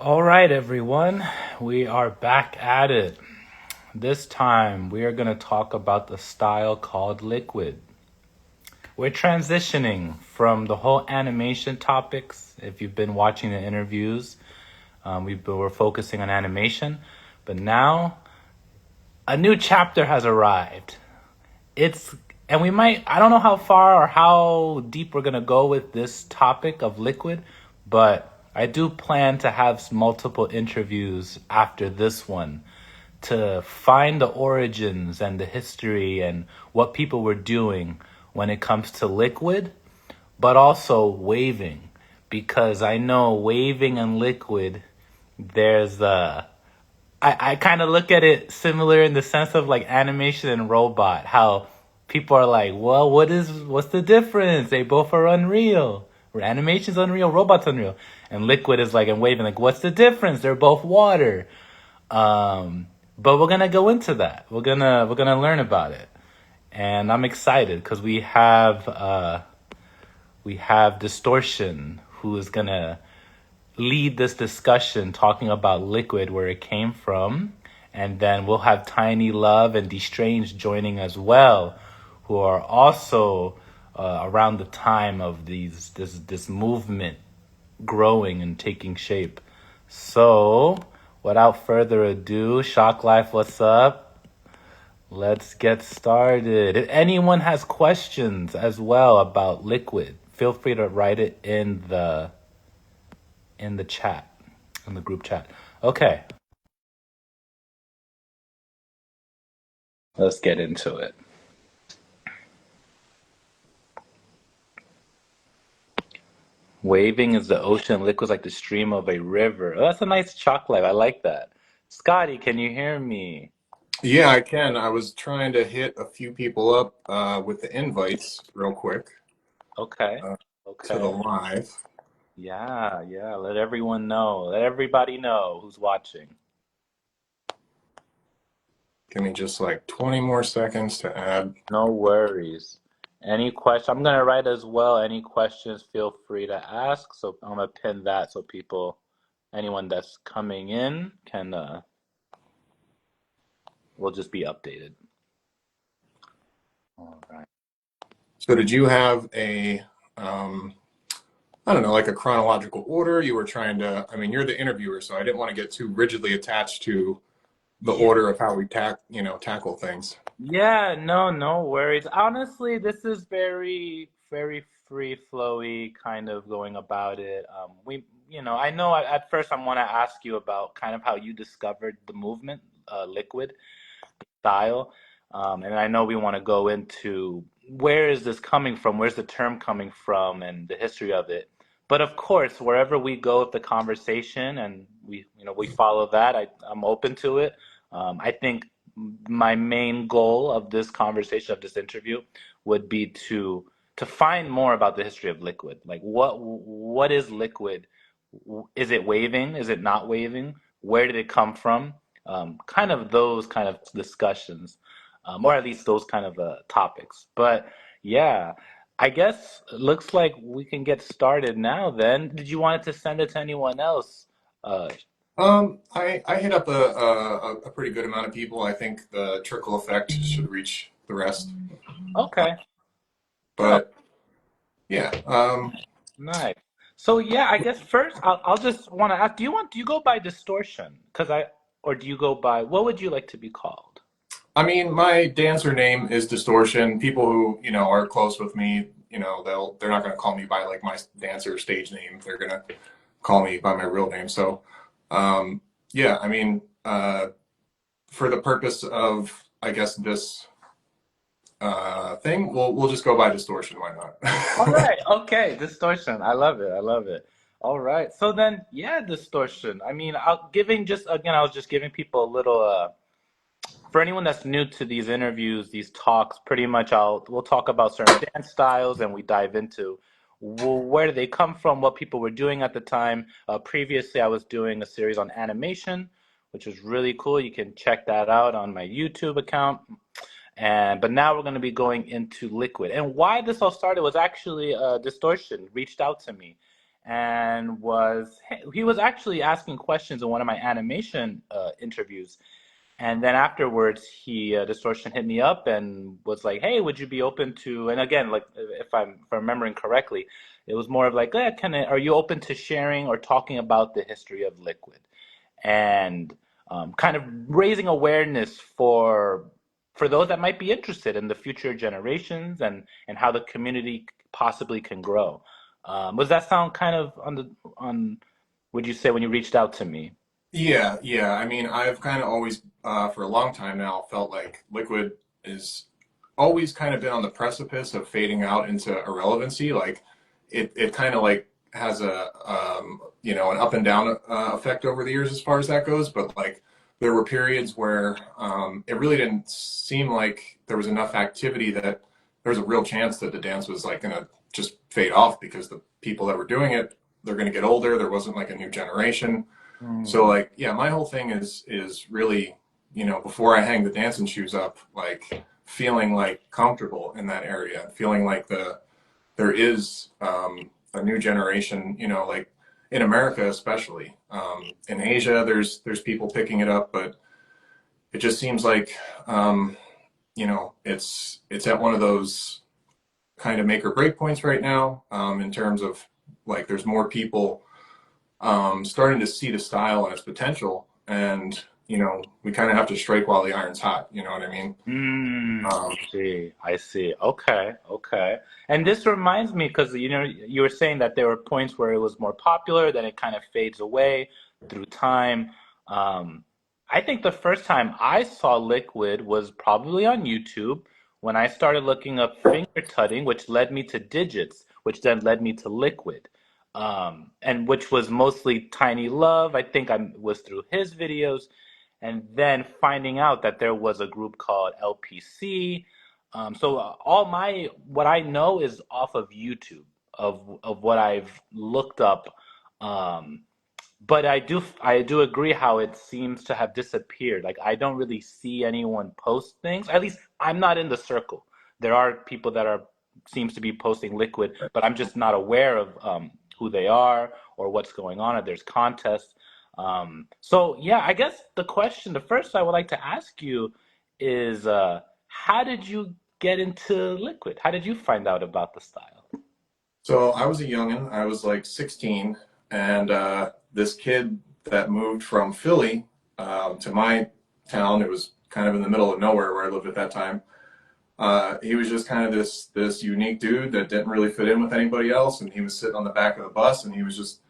All right, everyone, we are back at it. This time, we are going to talk about the style called liquid. We're transitioning from the whole animation topics. If you've been watching the interviews, we're focusing on animation, but now a new chapter has arrived. It's and we might I don't know how far or how deep we're gonna go with this topic of liquid, but I do plan to have multiple interviews after this one to find the origins and the history and what people were doing when it comes to liquid, but also waving, because I know waving and liquid, there's I kind of look at it similar in the sense of like animation and robot. How people are like, well, what's the difference? They both are unreal. Animation's unreal, robot's unreal, and liquid is like and waving like, what's the difference? They're both water. But we're gonna go into that. We're gonna learn about it, and I'm excited because we have Distortion, who is gonna lead this discussion talking about liquid, where it came from. And then we'll have Tiny Love and Dstrange joining as well, who are also around the time of this movement growing and taking shape. So, without further ado, Shock Life, what's up? Let's get started. If anyone has questions as well about liquid, feel free to write it in the chat, in the group chat. Okay, let's get into it. Waving is the ocean, liquid's like the stream of a river. Oh, that's a nice chocolate. I like that. Scotty, can you hear me? Yeah, I can. I was trying to hit a few people up with the invites real quick Okay. uh, to the Okay. live. Yeah, yeah. Let everyone know. Let everybody know who's watching. Give me just like 20 more seconds to add. No worries. Any question? I'm gonna write as well. Any questions, feel free to ask. So I'm gonna pin that so anyone that's coming in can will just be updated. All right. So did you have um, I don't know, like a chronological order? You were trying to, I mean, you're the interviewer, so I didn't want to get too rigidly attached to the Yeah. order of how we tackle things. Yeah, no, no worries. Honestly, this is very, very free flowy kind of going about it. I know at first I want to ask you about kind of how you discovered the movement, liquid style. And I know we want to go into where is this coming from? Where's the term coming from and the history of it? But of course, wherever we go with the conversation and we follow that, I'm open to it. I think my main goal of this conversation, of this interview, would be to find more about the history of liquid. Like what is liquid? Is it waving? Is it not waving? Where did it come from? Kind of those kind of discussions, or at least those kind of topics. But yeah, I guess it looks like we can get started now. Then, did you want to send it to anyone else? Uh, I hit up a pretty good amount of people. I think the trickle effect should reach the rest. okay. Oh, But yeah, nice. So yeah, I guess first I'll just want to ask: do you go by distortion? Or do you go by what would you like to be called? I mean, my dancer name is Distortion. People who, are close with me, they're not going to call me by like my dancer stage name. They're going to call me by my real name. So, um, yeah, I mean, for the purpose of, I guess, this thing, we'll just go by Distortion. Why All not? right, okay, distortion. I love it. I love it. All right. So then, yeah, distortion. I mean, I was just giving people a little for anyone that's new to these interviews, these talks, pretty much we'll talk about certain dance styles and we dive into where do they come from, what people were doing at the time. Previously, I was doing a series on animation, which was really cool. You can check that out on my YouTube account. But now we're going to be going into liquid. And why this all started was actually Distortion reached out to me, and he was actually asking questions in one of my animation interviews. And then afterwards, Distortion hit me up and was like, "Hey, would you be open to?" And again, like if I'm remembering correctly, it was more of like, are you open to sharing or talking about the history of Liquid and kind of raising awareness for those that might be interested in the future generations and how the community possibly can grow. Was that sound kind of on? Would you say when you reached out to me? Yeah, yeah. I mean, I've kind of always, for a long time now, felt like Liquid is always kind of been on the precipice of fading out into irrelevancy. Like, it kind of like has an up and down effect over the years as far as that goes. But like, there were periods where it really didn't seem like there was enough activity that there was a real chance that the dance was like gonna just fade off because the people that were doing it, they're gonna get older. There wasn't like a new generation. So Mm. like, yeah, my whole thing is really, before I hang the dancing shoes up, like feeling like comfortable in that area, feeling like there is a new generation, like in America especially. In Asia, there's people picking it up, but it just seems like it's at one of those kind of make or break points right now, in terms of like there's more people starting to see the style and its potential. And, we kind of have to strike while the iron's hot. You know what I mean? I Um, see. I see. Okay. Okay. And this reminds me because you were saying that there were points where it was more popular, then it kind of fades away through time. Um, I think the first time I saw Liquid was probably on YouTube when I started looking up finger tutting, which led me to Digits, which then led me to Liquid, and which was mostly Tiny Love. I think I was through his videos and then finding out that there was a group called LPC. So all my what I know is off of YouTube of what I've looked up. Um, but I do agree how it seems to have disappeared. Like I don't really see anyone post things. At least I'm not in the circle. There are people that are seems to be posting Liquid, but I'm just not aware of who they are or what's going on. Or there's contests. So yeah, I guess the first I would like to ask you is, how did you get into Liquid? How did you find out about the style? so I was a youngin', I was like 16, and this kid that moved from Philly to my town, it was kind of in the middle of nowhere where I lived at that time. He was just kind of this unique dude that didn't really fit in with anybody else, and he was sitting on the back of the bus, and he was just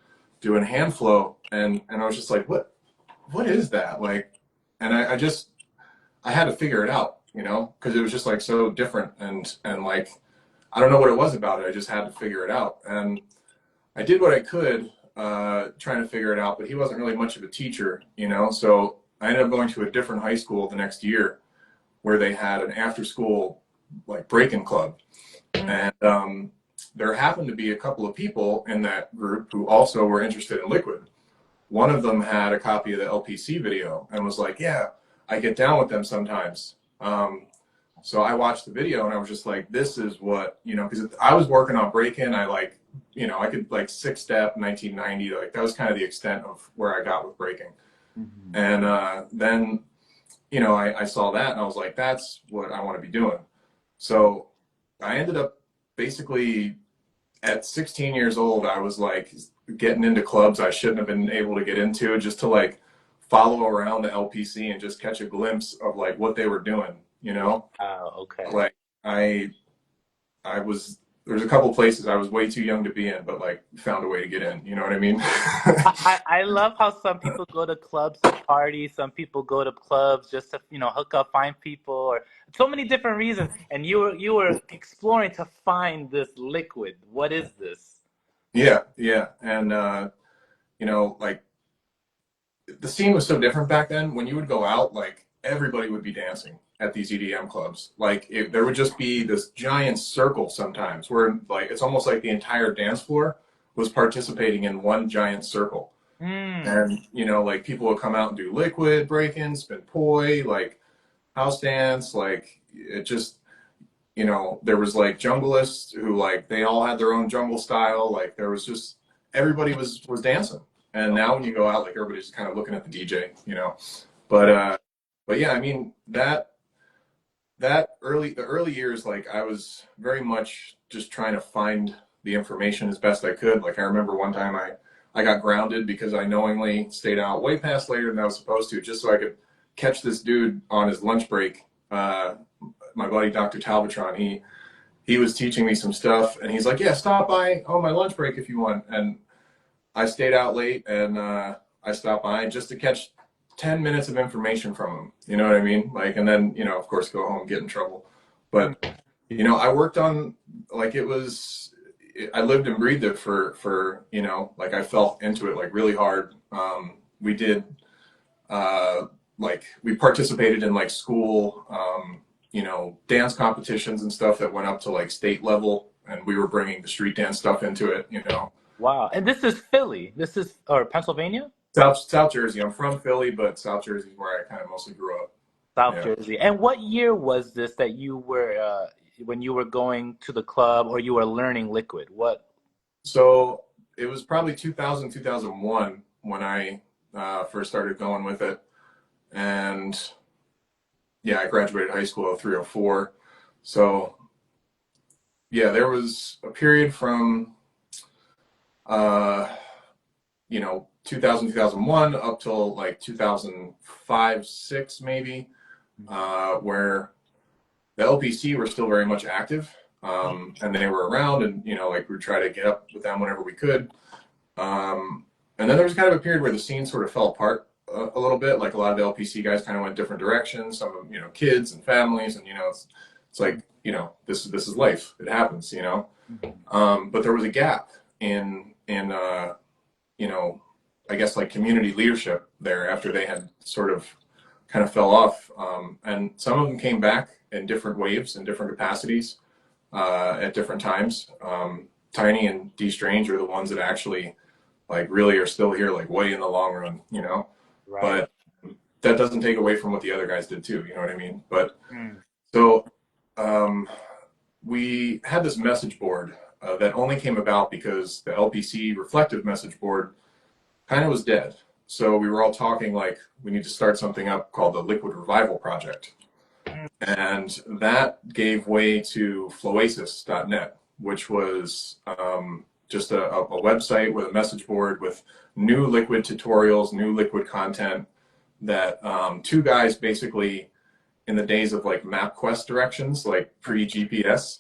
doing hand flow, and I was just like, what is that? Like, and I had to figure it out, because it was just like so different, and like I don't know what it was about it. I just had to figure it out, and I did what I could, trying to figure it out. But he wasn't really much of a teacher, So I ended up going to a different high school the next year, where they had an after school like break-in club, and there happened to be a couple of people in that group who also were interested in Liquid. One of them had a copy of the LPC video and was like, "Yeah, I get down with them sometimes." So I watched the video and I was just like, "This is what because I was working on break-in. I like, I could like six step 1990. Like that was kind of the extent of where I got with breaking. Mhm. And then I saw that and I was like, that's what I want to be doing. So I ended up basically at 16 years old, I was like getting into clubs I shouldn't have been able to get into just to like follow around the LPC and just catch a glimpse of like what they were doing. Okay. Like I I was there's a couple places I was way too young to be in, but like found a way to get in. You know what I mean? I love how some people go to clubs to party, some people go to clubs just to, hook up, find people, or so many different reasons. And you were exploring to find this Liquid. What is this? Yeah, yeah. And like the scene was so different back then. When you would go out, like everybody would be dancing at these EDM clubs. Like there would just be this giant circle sometimes where like it's almost like the entire dance floor was participating in one giant circle. Hmm. And like people would come out and do liquid break-ins, spin poi, like house dance, like it just there was like junglists who like they all had their own jungle style. Like there was just everybody was dancing. And now when you go out, like everybody's just kind of looking at the DJ, you know. But yeah, I mean the early years, like I was very much just trying to find the information as best I could. Like I remember one time I got grounded because I knowingly stayed out way past later than I was supposed to, just so I could catch this dude on his lunch break. My buddy Dr. Talbotron, he was teaching me some stuff, and he's like, "Yeah, stop by on my lunch break if you want." And I stayed out late, and I stopped by just to catch 10 minutes of information from him. You know what I mean? Like, and then, you know, of course, go home, get in trouble. But, you know, I worked on, like, I lived and breathed it for, you know, like I felt into it, like really hard. We did, like, we participated in like school, you know, dance competitions and stuff that went up to like state level. And we were bringing the street dance stuff into it, you know. Wow. And this is Philly. This is, or Pennsylvania? South Jersey. I'm from Philly, but South Jersey is where I kind of mostly grew up. South Yeah. Jersey. And what year was this that you were, when you were going to the club or you were learning liquid? What? So it was probably 2000, 2001 when I first started going with it. And yeah, I graduated high school at 304. So yeah, there was a period from, uh, you know, 2000, 2001 up till like 2005, six maybe, where the LPC were still very much active, and they were around, and you know, like we would try to get up with them whenever we could. And then there was kind of a period where the scene sort of fell apart a little bit. Like a lot of the LPC guys kind of went different directions. Some of them, you know, kids and families, and you know, it's like, you know, this is life. It happens, you know. But there was a gap in you know, I guess like community leadership there after they had sort of kind of fell off. And some of them came back in different waves in different capacities at different times. Tiny and Dstrange are the ones that actually like really are still here, like way in the long run, you know. Right. But that doesn't take away from what the other guys did too, you know what I mean? But Mm. so we had this message board that only came about because the LPC reflective message board kind of was dead. So we were all talking like we need to start something up called the Liquid Revival Project. And that gave way to floasis.net, which was just a website with a message board with new liquid tutorials, new liquid content that two guys basically in the days of like MapQuest directions, like pre-GPS,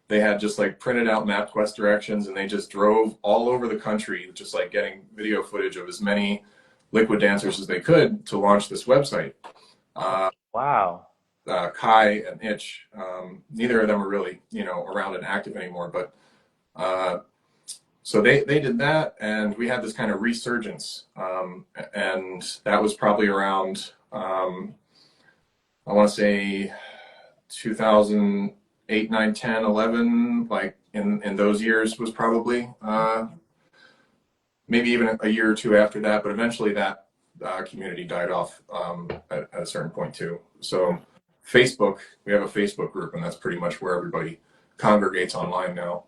they had just like printed out MapQuest directions and they just drove all over the country, just like getting video footage of as many liquid dancers as they could to launch this website. Wow. Kai and Itch, neither of them are really, you know, around and active anymore, but so they did that, and we had this kind of resurgence, and that was probably around I want to say 2008, 9, 10, 11, like in those years was probably maybe even a year or two after that, but eventually that community died off at a certain point too. So Facebook, we have a Facebook group, and that's pretty much where everybody congregates online now.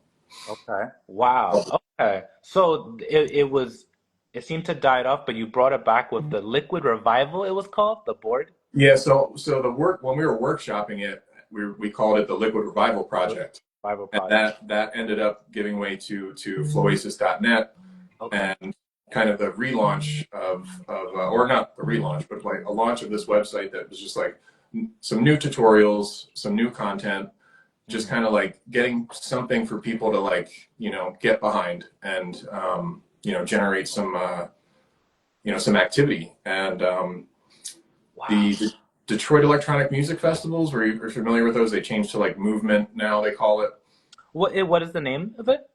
Okay. Wow. Okay. So it seemed to die off, but you brought it back with the Liquid Revival, it was called, the board? Yeah, so the work when we were workshopping it, we called it the Liquid Revival Project, Revival and Project. that ended up giving way to floasis.net, Okay. and kind of the relaunch of or not the relaunch, but like a launch of this website that was just like some new tutorials, some new content, just kind of like getting something for people to like, you know, get behind and you know, generate some you know, some activity. And Wow. the Detroit Electronic Music Festivals, were you familiar with those? They changed to like Movement now, they call it. What is the name of it?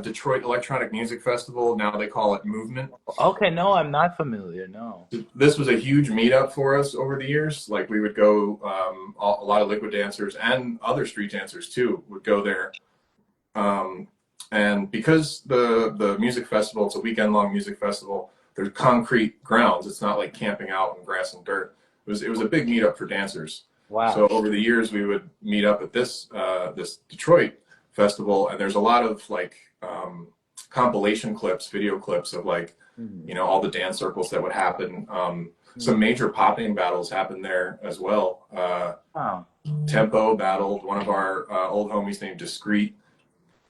Detroit Electronic Music Festival, now they call it Movement. Okay, no, I'm not familiar. No. This was a huge meetup for us over the years. Like we would go, a lot of liquid dancers and other street dancers too would go there. And because the music festival, it's a weekend long music festival, there's concrete grounds. It's not like camping out in grass and dirt. It was a big meetup for dancers. Wow. So over the years, we would meet up at this Detroit festival, and there's a lot of like compilation clips, video clips of like, Mm. all the dance circles that would happen. Some Mm. major popping battles happened there as well. Oh, Tempo battled one of our old homies named Discreet.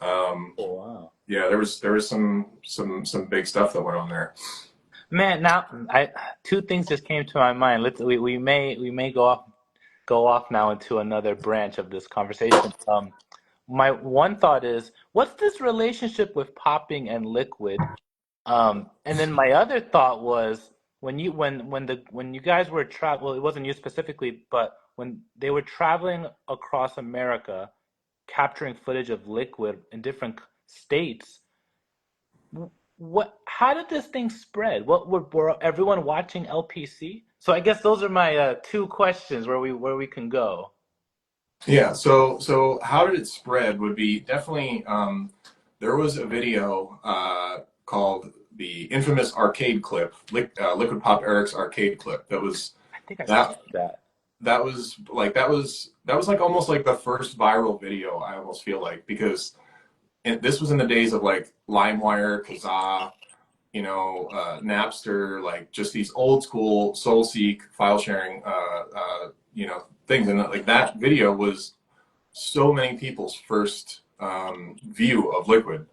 Um, oh, wow. yeah, there was some big stuff that went on there. Man, now I two things just came to my mind. We may go off now into another branch of this conversation. My one thought is, what's this relationship with popping and liquid? And then my other thought was when you guys were well, it wasn't you specifically, but when they were traveling across America, capturing footage of liquid in different states, how did this thing spread? What were everyone watching LPC? So I guess those are my two questions where we can go. Yeah, so how did it spread would be definitely there was a video called the infamous arcade clip, Liquid Pop Eric's arcade clip. I think I saw That that. that was like almost like the first viral video. I almost feel like because this was in the days of like LimeWire, Kazaa, Napster, like just these old school SoulSeek file sharing, things, and like that video was so many people's first view of Liquid,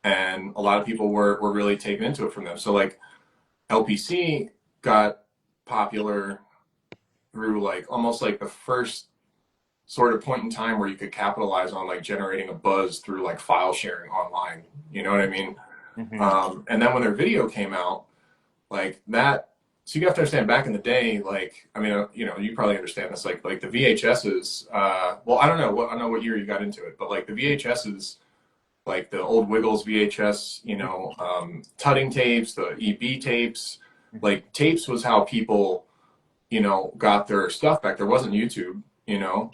and a lot of people were really taken into it from them. So like LPC got popular through like almost like the first sort of point in time where you could capitalize on like generating a buzz through like file sharing online. You know what I mean? Hmm. And then when their video came out, like that. So you have to understand, back in the day, like I mean, you probably understand this, like the VHSs. Well, I don't know what year you got into it, but like the VHSs, like the old Wiggles VHS, tutting tapes, the EB tapes, like tapes was how people, got their stuff back. There wasn't YouTube,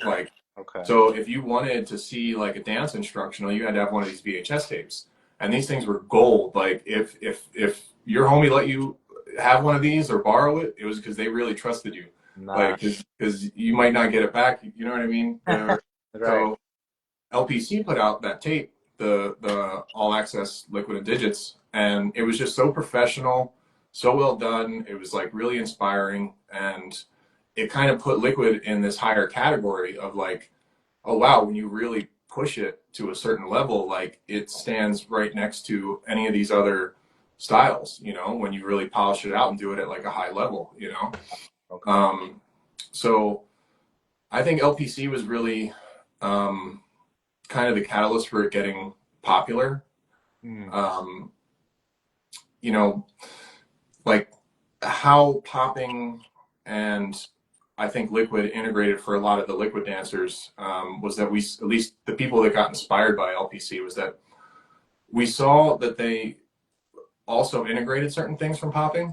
like Okay. so if you wanted to see like a dance instructional, you had to have one of these VHS tapes, and these things were gold. Like if your homie let you have one of these or borrow it, it was because they really trusted you, Nah. like because you might not get it back. You know what I mean? Right. So LPC put out that tape, the All Access Liquid and Digits, and it was just so professional, so well done. It was like really inspiring, and it kind of put Liquid in this higher category of like, oh wow, when you really push it to a certain level, like it stands right next to any of these other styles, when you really polish it out and do it at like a high level. Okay. Um, so I think LPC was really kind of the catalyst for it getting popular. Mm. Um, you know, like how popping and I think Liquid integrated for a lot of the Liquid dancers was that at least the people that got inspired by LPC, was that we saw that they also integrated certain things from popping.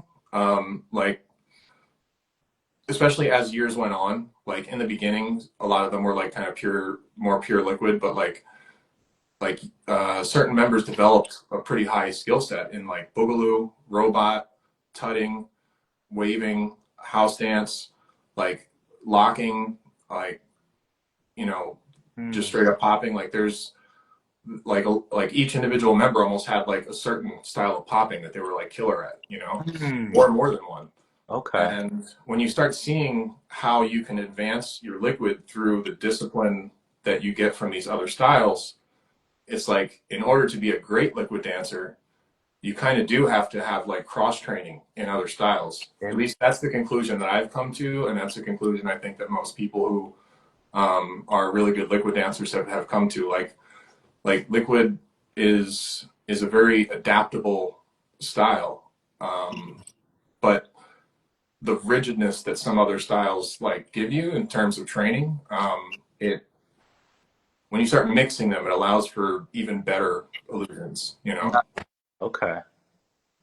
Like, especially as years went on, like in the beginning, a lot of them were like kind of more pure Liquid, but certain members developed a pretty high skill set in like Boogaloo, robot, tutting, waving, house dance, like locking, like you know, just Mm. straight up popping. Like there's like each individual member almost had like a certain style of popping that they were like killer at, Mm. or more than one. Okay. And when you start seeing how you can advance your Liquid through the discipline that you get from these other styles, it's like in order to be a great Liquid dancer, you kind of do have to have like cross training in other styles. At And least that's the conclusion that I've come to, and that's the conclusion I think that most people who are really good Liquid dancers have come to. Like Liquid is a very adaptable style, but the rigidness that some other styles like give you in terms of training, it when you start mixing them, it allows for even better illusions. okay.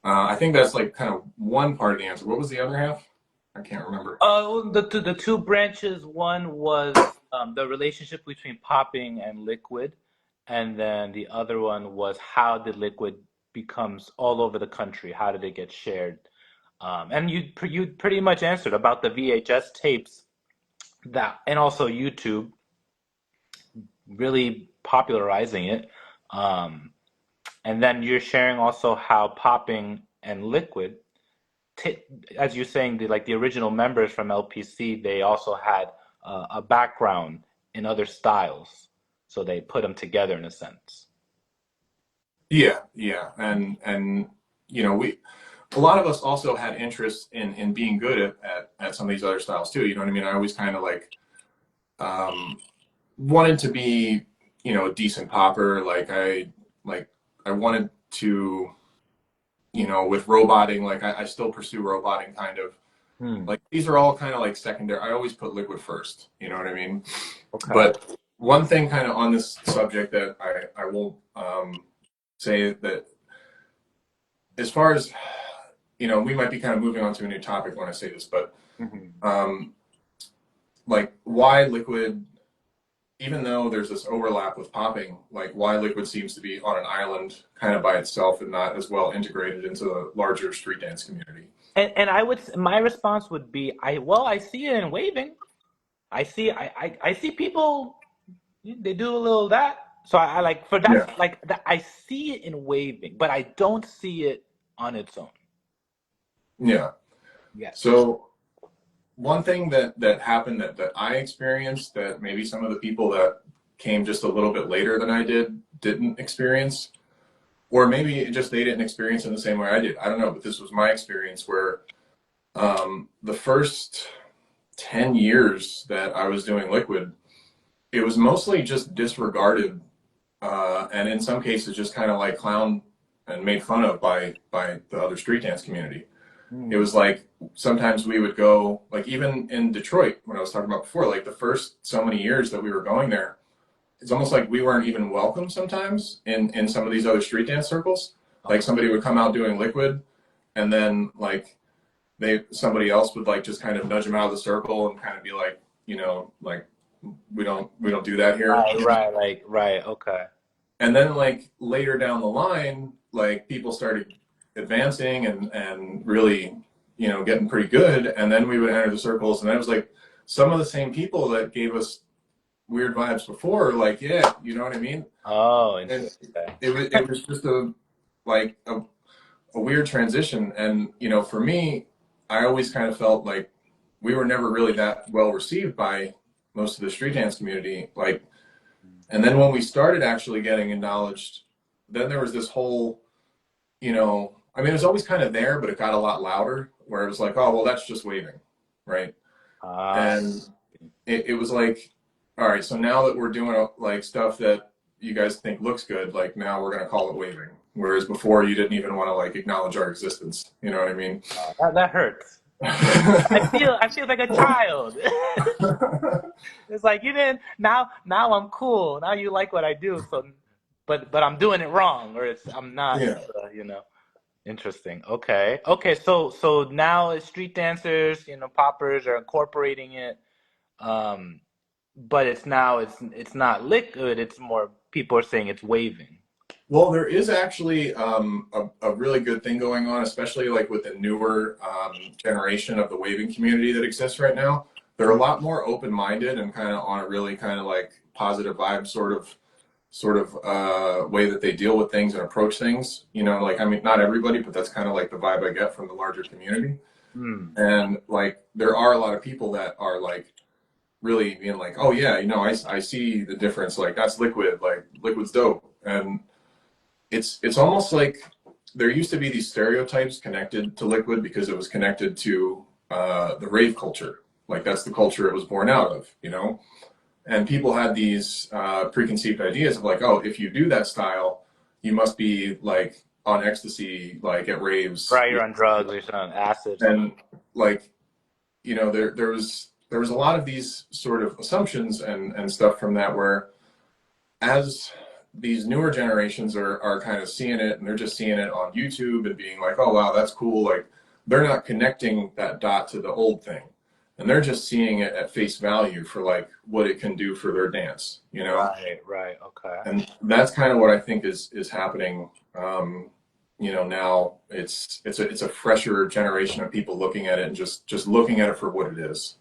I think that's like kind of one part of the answer. What was the other half? I can't remember. Well, the two branches. One was the relationship between popping and liquid, and then the other one was how did liquid becomes all over the country? How did it get shared? And you pretty much answered about the VHS tapes that, and also YouTube really popularizing it. Um, And then you're sharing also how popping and liquid, t as you're saying, the original members from LPC, they also had a background in other styles, so they put them together in a sense. Yeah, yeah, and we a lot of us also had interest in being good at some of these other styles too. You know what I mean? I always kind of like um, wanted to be a decent popper. Like I wanted to with roboting. Like I still pursue roboting kind of. Hmm. Like these are all kind of like secondary. I always put liquid first. You know what I mean? Okay. But one thing kind of on this subject that I will say that as far as we might be kind of moving on to a new topic when I say this, but Hmm. um, like why liquid, even though there's this overlap with popping, like why liquid seems to be on an island kind of by itself and not as well integrated into the larger street dance community. And my response would be, I see it in waving. I see people, they do a little of that. So I like for Yeah. that's like that I see it in waving, but I don't see it on its own. Yeah. Yes. So one thing that happened that I experienced that maybe some of the people that came just a little bit later than I didn't experience, or maybe just they didn't experience it in the same way I did. I don't know, but this was my experience where the first 10 years that I was doing liquid, it was mostly just disregarded and in some cases just kind of like clown and made fun of by the other street dance community. It Hmm. was like sometimes we would go, like even in Detroit when I was talking about before, like the first so many years that we were going there, it's almost like we weren't even welcome sometimes in some of these other street dance circles. Like Okay. somebody would come out doing liquid and then like somebody else would like just kind of nudge them out of the circle and kind of be like, like we don't do that here. Right, right, like right, okay. And then like later down the line, like people started advancing and really, getting pretty good. And then we would enter the circles, and it was like some of the same people that gave us weird vibes before, like, yeah, you know what I mean? Oh, And interesting. Okay. it was just a weird transition. And, for me, I always kind of felt like we were never really that well received by most of the street dance community. Like, and then when we started actually getting acknowledged, then there was this whole, I mean, it was always kind of there, but it got a lot louder where it was like, oh, well, that's just waving, right? Ah, And it was like, all right, so now that we're doing like stuff that you guys think looks good, like now we're going to call it waving. Whereas before you didn't even want to like acknowledge our existence. You know what I mean? that hurts. I feel like a child. It's like you didn't now I'm cool. Now you like what I do, so but I'm doing it wrong, or I'm not, Yeah. interesting. Okay. Okay, so now it's street dancers, poppers are incorporating it. Um but it's not liquid, it's more people are saying it's waving. Well, there is actually a really good thing going on, especially like with the newer generation of the waving community that exists right now. They're a Mm. lot more open-minded and kind of on a really kind of like positive vibe sort of way that they deal with things and approach things. Like I mean, not everybody, but that's kind of like the vibe I get from the larger community. Mm. And like there are a lot of people that are like really being like, oh yeah, I see the difference. Like that's liquid. Like liquid's dope. And it's almost like there used to be these stereotypes connected to liquid because it was connected to the rave culture. Like that's the culture it was born out of. And people had these preconceived ideas of like, oh, if you do that style, you must be like on ecstasy, like at raves, Right, you're on drugs or you're on acid, something. and like there was a lot of these sort of assumptions and stuff from that where as these newer generations are kind of seeing it and they're just seeing it on YouTube and being like, oh wow, that's cool. Like they're not connecting that dot to the old thing. And they're just seeing it at face value for like what it can do for their dance. Right, right, okay. And that's kind of what I think is happening. Now it's a fresher generation of people looking at it and just looking at it for what it is.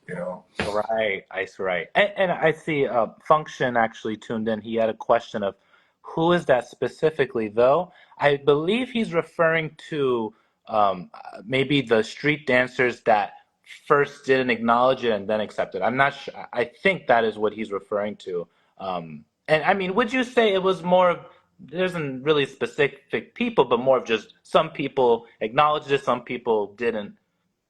Right, I see. Right, and I see. Function actually tuned in. He had a question of who is that specifically, though? I believe he's referring to maybe the street dancers that first didn't acknowledge it and then accept it. I'm not sure. I think that is what he's referring to. And I mean, would you say it was more of, there isn't really specific people, but more of just some people acknowledged it, some people didn't?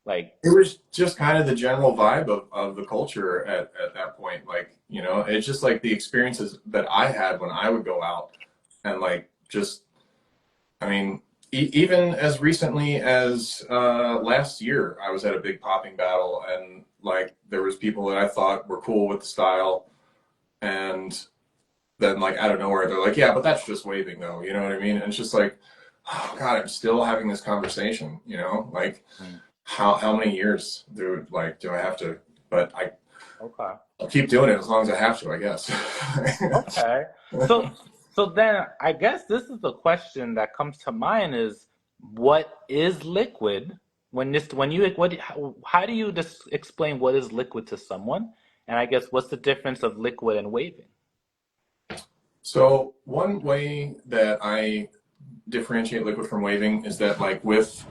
Like, It was just kind of the general vibe of the culture at that point. Like, you know, it's just like the experiences that I had when I would go out and like just, I mean, even as recently as last year, I was at a big popping battle and like there was people that I thought were cool with the style, and then like out of nowhere they're like, yeah, but that's just waving though, you know what I mean? And it's just like, oh God, I'm still having this conversation, you know, like mm, how many years do I have to? But okay. I'll keep doing it as long as I have to, I guess. Okay. So so then I guess this is the question that comes to mind is what is liquid? When you what how do you just explain what is liquid to someone? And I guess what's the difference of liquid and waving? So one way that I differentiate liquid from waving is that like with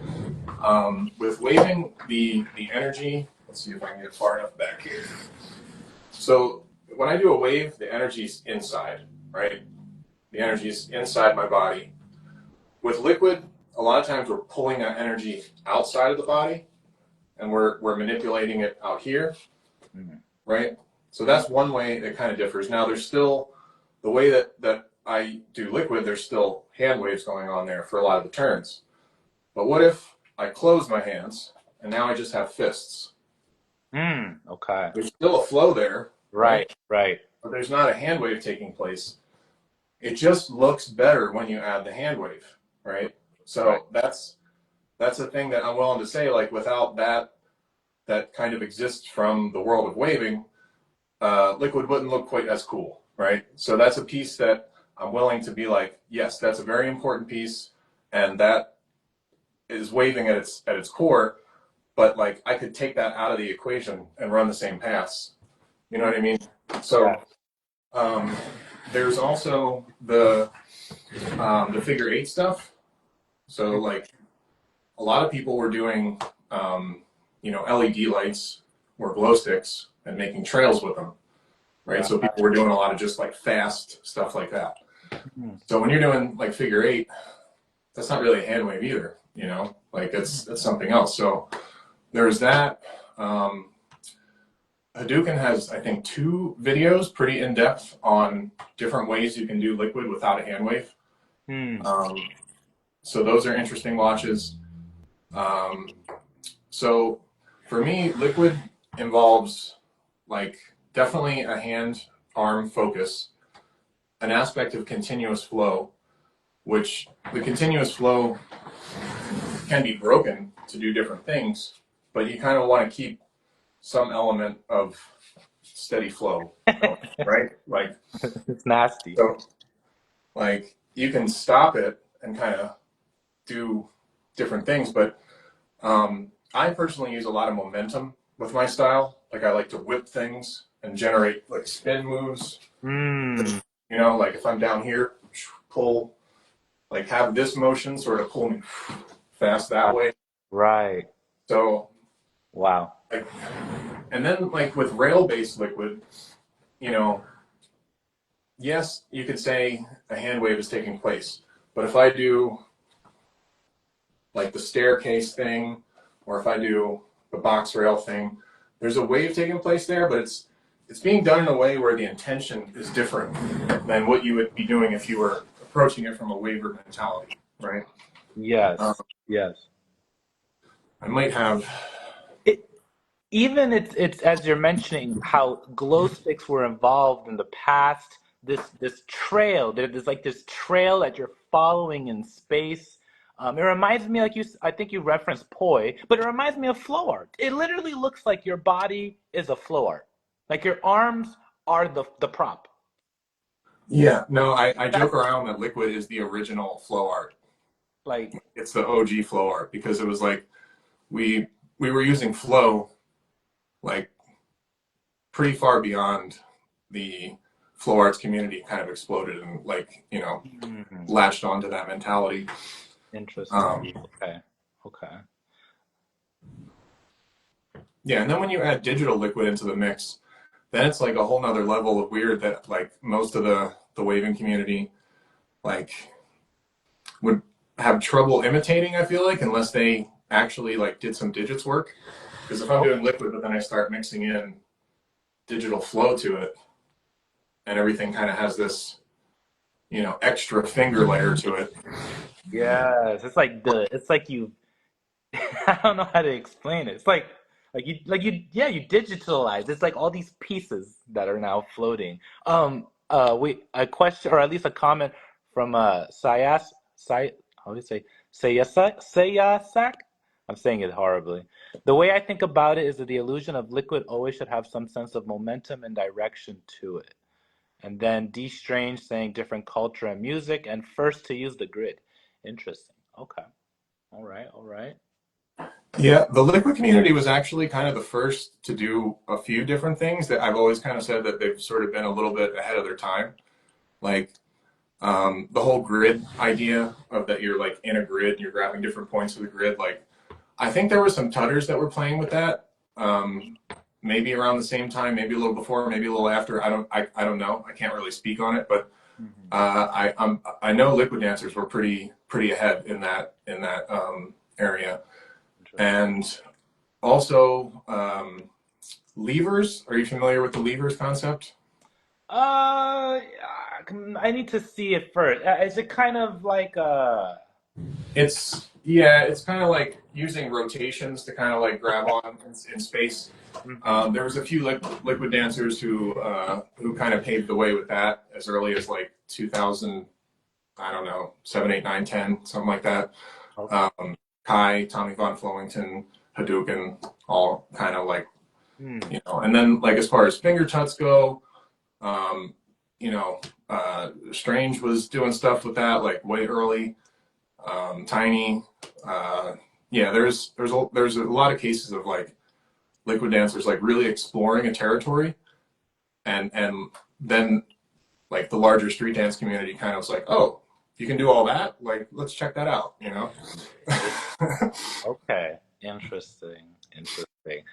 waving the energy, let's see if I can get far enough back here. So when I do a wave, the energy's inside, right? The energy's inside my body. With liquid, a lot of times we're pulling that energy outside of the body and we're manipulating it out here, Mhm. right? So that's one way it kind of differs. Now there's still the way that I do liquid, there's still hand waves going on there for a lot of the turns. But what if I close my hands and now I just have fists? Okay. There's still a flow there, right? Right, right. But there's not a hand wave taking place. It just looks better when you add the hand wave, right? Right. So that's the thing that I'm willing to say. Like without that kind of exists from the world of waving, liquid wouldn't look quite as cool, right? So that's a piece that I'm willing to be like, yes, that's a very important piece, and that is waving at its core. But like I could take that out of the equation and run the same paths. You know Mm, what I mean? yeah. So um, there's also the figure eight stuff. So like a lot of people were doing you know, LED lights or glow sticks and making trails with them, right? Right. So people were doing a lot of just like fast stuff like that. Mm, So when you're doing like figure eight, that's not really a hand wave either, you know, like it's something else. So there's that. Um, Hadouken has, I think, 2 videos pretty in depth on different ways you can do liquid without a hand wave. mm, Um, so those are interesting watches. Um, so for me, liquid involves like definitely a hand arm focus, an aspect of continuous flow, which the continuous flow can be broken to do different things, but you kind of want to keep some element of steady flow going, right? Like, it's nasty. so, like you can stop it and kind of do different things, but I personally use a lot of momentum with my style. Like I like to whip things and generate like spin moves. Mm, You know, like if I'm down here, pull, like have this motion sort of pull me fast that way. right. So Wow. like, and then like with rail-based liquid, you know, yes, you could say a hand wave is taking place, but if I do like the staircase thing, or if I do the box rail thing, there's a wave taking place there, but it's being done in a way where the intention is different than what you would be doing if you were approaching it from a waver mentality, right? Um, Yes. Yes. I might have, It even it's as you're mentioning how glow sticks were involved in the past. This trail, there's like this trail that you're following in space. It reminds me, like I think you referenced poi, but it reminds me of flow art. It literally looks like your body is a flow art, like your arms are the prop. yeah, no, I That's joke around that liquid is the original flow art. like, It's the OG flow art because it was like we we were using flow like pretty far beyond the flow arts community kind of exploded and like, you know, Mhm. latched onto that mentality. Interesting. Um, Okay. Okay. yeah, and then when you add digital liquid into the mix, then it's like a whole nother level of weird that like most of the waving community like would have trouble imitating, I feel like, unless they actually like did some digits work. Because if I'm Oh, doing liquid, but then I start mixing in digital flow to it, and everything kind of has this, you know, extra finger layer to it. yes. It's like you I don't know how to explain it. It's yeah, you digitalize. It's like all these pieces that are now floating. A question or at least a comment from how do you say Sayasak? I'm saying it horribly. The way I think about it is that the illusion of liquid always should have some sense of momentum and direction to it. And then Dstrange saying different culture and music and first to use the grid. Interesting. Okay. All right, all right. Yeah, the liquid community was actually kind of the first to do a few different things that I've always kind of said that they've sort of been a little bit ahead of their time. Like the whole grid idea of that you're like in a grid, you're grabbing different points of the grid. Like I think there were some tutters that were playing with that. Maybe around the same time, maybe a little before, maybe a little after. I don't know. I can't really speak on it, but Mhm. I know liquid dancers were pretty ahead in that area. Interesting. And also levers. Are you familiar with the levers concept? I need to see it first. Is it kind of like It's yeah, it's kind of like using rotations to kind of like grab okay. on in space. Hmm. There was a few liquid dancers who kind of paved the way with that as early as like 2000. I don't know, 7, 8, 9, 10, something like that. Okay. Um, Kai, Tommy Von Flowington, Hadouken, all kind of like, Hmm. you know, and then like as far as finger tuts go, um, you know, Strange was doing stuff with that like way early. Tiny, uh, yeah, there's a lot of cases of like liquid dancers like really exploring a territory, and then like the larger street dance community kind of was like, oh, you can do all that, like let's check that out, you know. Okay. Interesting. Interesting.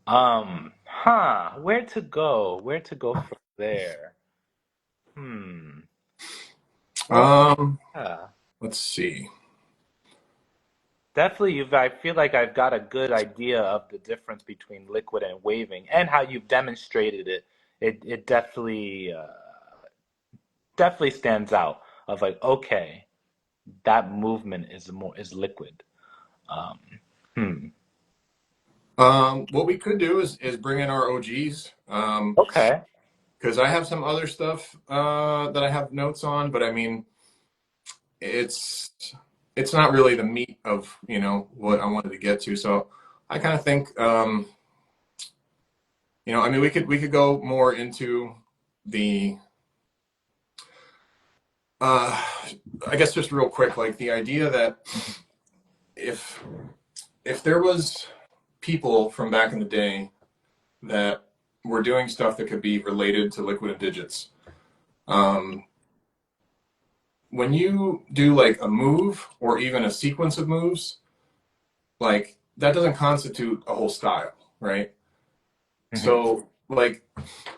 Where to go? Where to go from there? Hmm. Well, um, yeah. let's see. Definitely, I feel like I've got a good idea of the difference between liquid and waving and how you've demonstrated it. It definitely stands out of like, okay, that movement is liquid. Um, hmm. What we could do is bring in our OGs. Okay. Because I have some other stuff that I have notes on, but I mean, it's it's not really the meat of you know what I wanted to get to. So I kind of think you know, I mean, we could go more into the uh, I guess just real quick, like the idea that if if there was people from back in the day that were doing stuff that could be related to liquid and digits, um, when you do like a move or even a sequence of moves, like that doesn't constitute a whole style, right? Hmm. So like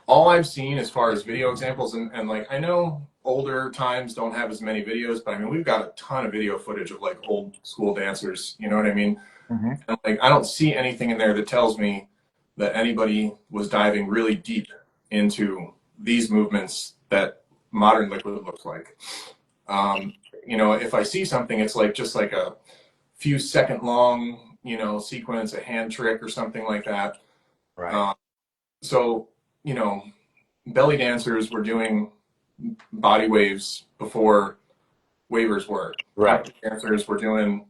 all I've seen as far as video examples, and like I know older times don't have as many videos, but I mean we've got a ton of video footage of like old school dancers, you know what I mean? Hmm. And like I don't see anything in there that tells me that anybody was diving really deep into these movements that modern liquid looks like. Um, you know, if I see something, it's like just like a few second long, you know, sequence, a hand trick or something like that. Right. Um, so, you know, belly dancers were doing body waves before wavers were. Tap Right. dancers were doing,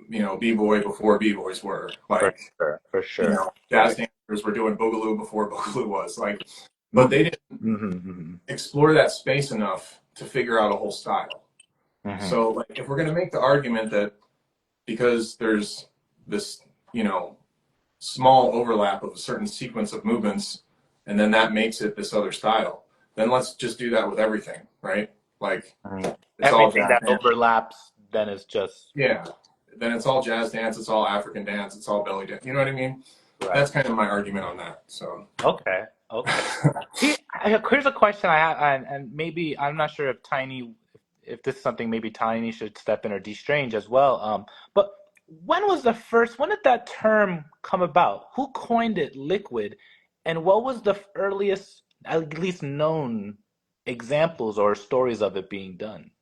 you know, b-boy before b-boys were. For Like, sure. For you sure. know, jazz dancers were doing boogaloo before boogaloo was. Like, but Mm-hmm. they didn't Mm-hmm. explore that space enough to figure out a whole style. Hmm. So, like, if we're going to make the argument that because there's this, you know, small overlap of a certain sequence of movements, and then that makes it this other style. then let's just do that with everything, right? Like it's all Everything jazz that dance. overlaps then is just Yeah. Then it's all jazz dance, it's all African dance, it's all belly dance. You know what I mean? right. That's kind of my argument on that. So Okay. Okay. Here's a question I have, and maybe I'm not sure if Tiny, if this is something maybe Tiny should step in or Dstrange as well. But when did that term come about? Who coined it, liquid, and what was the earliest, at least known, examples or stories of it being done?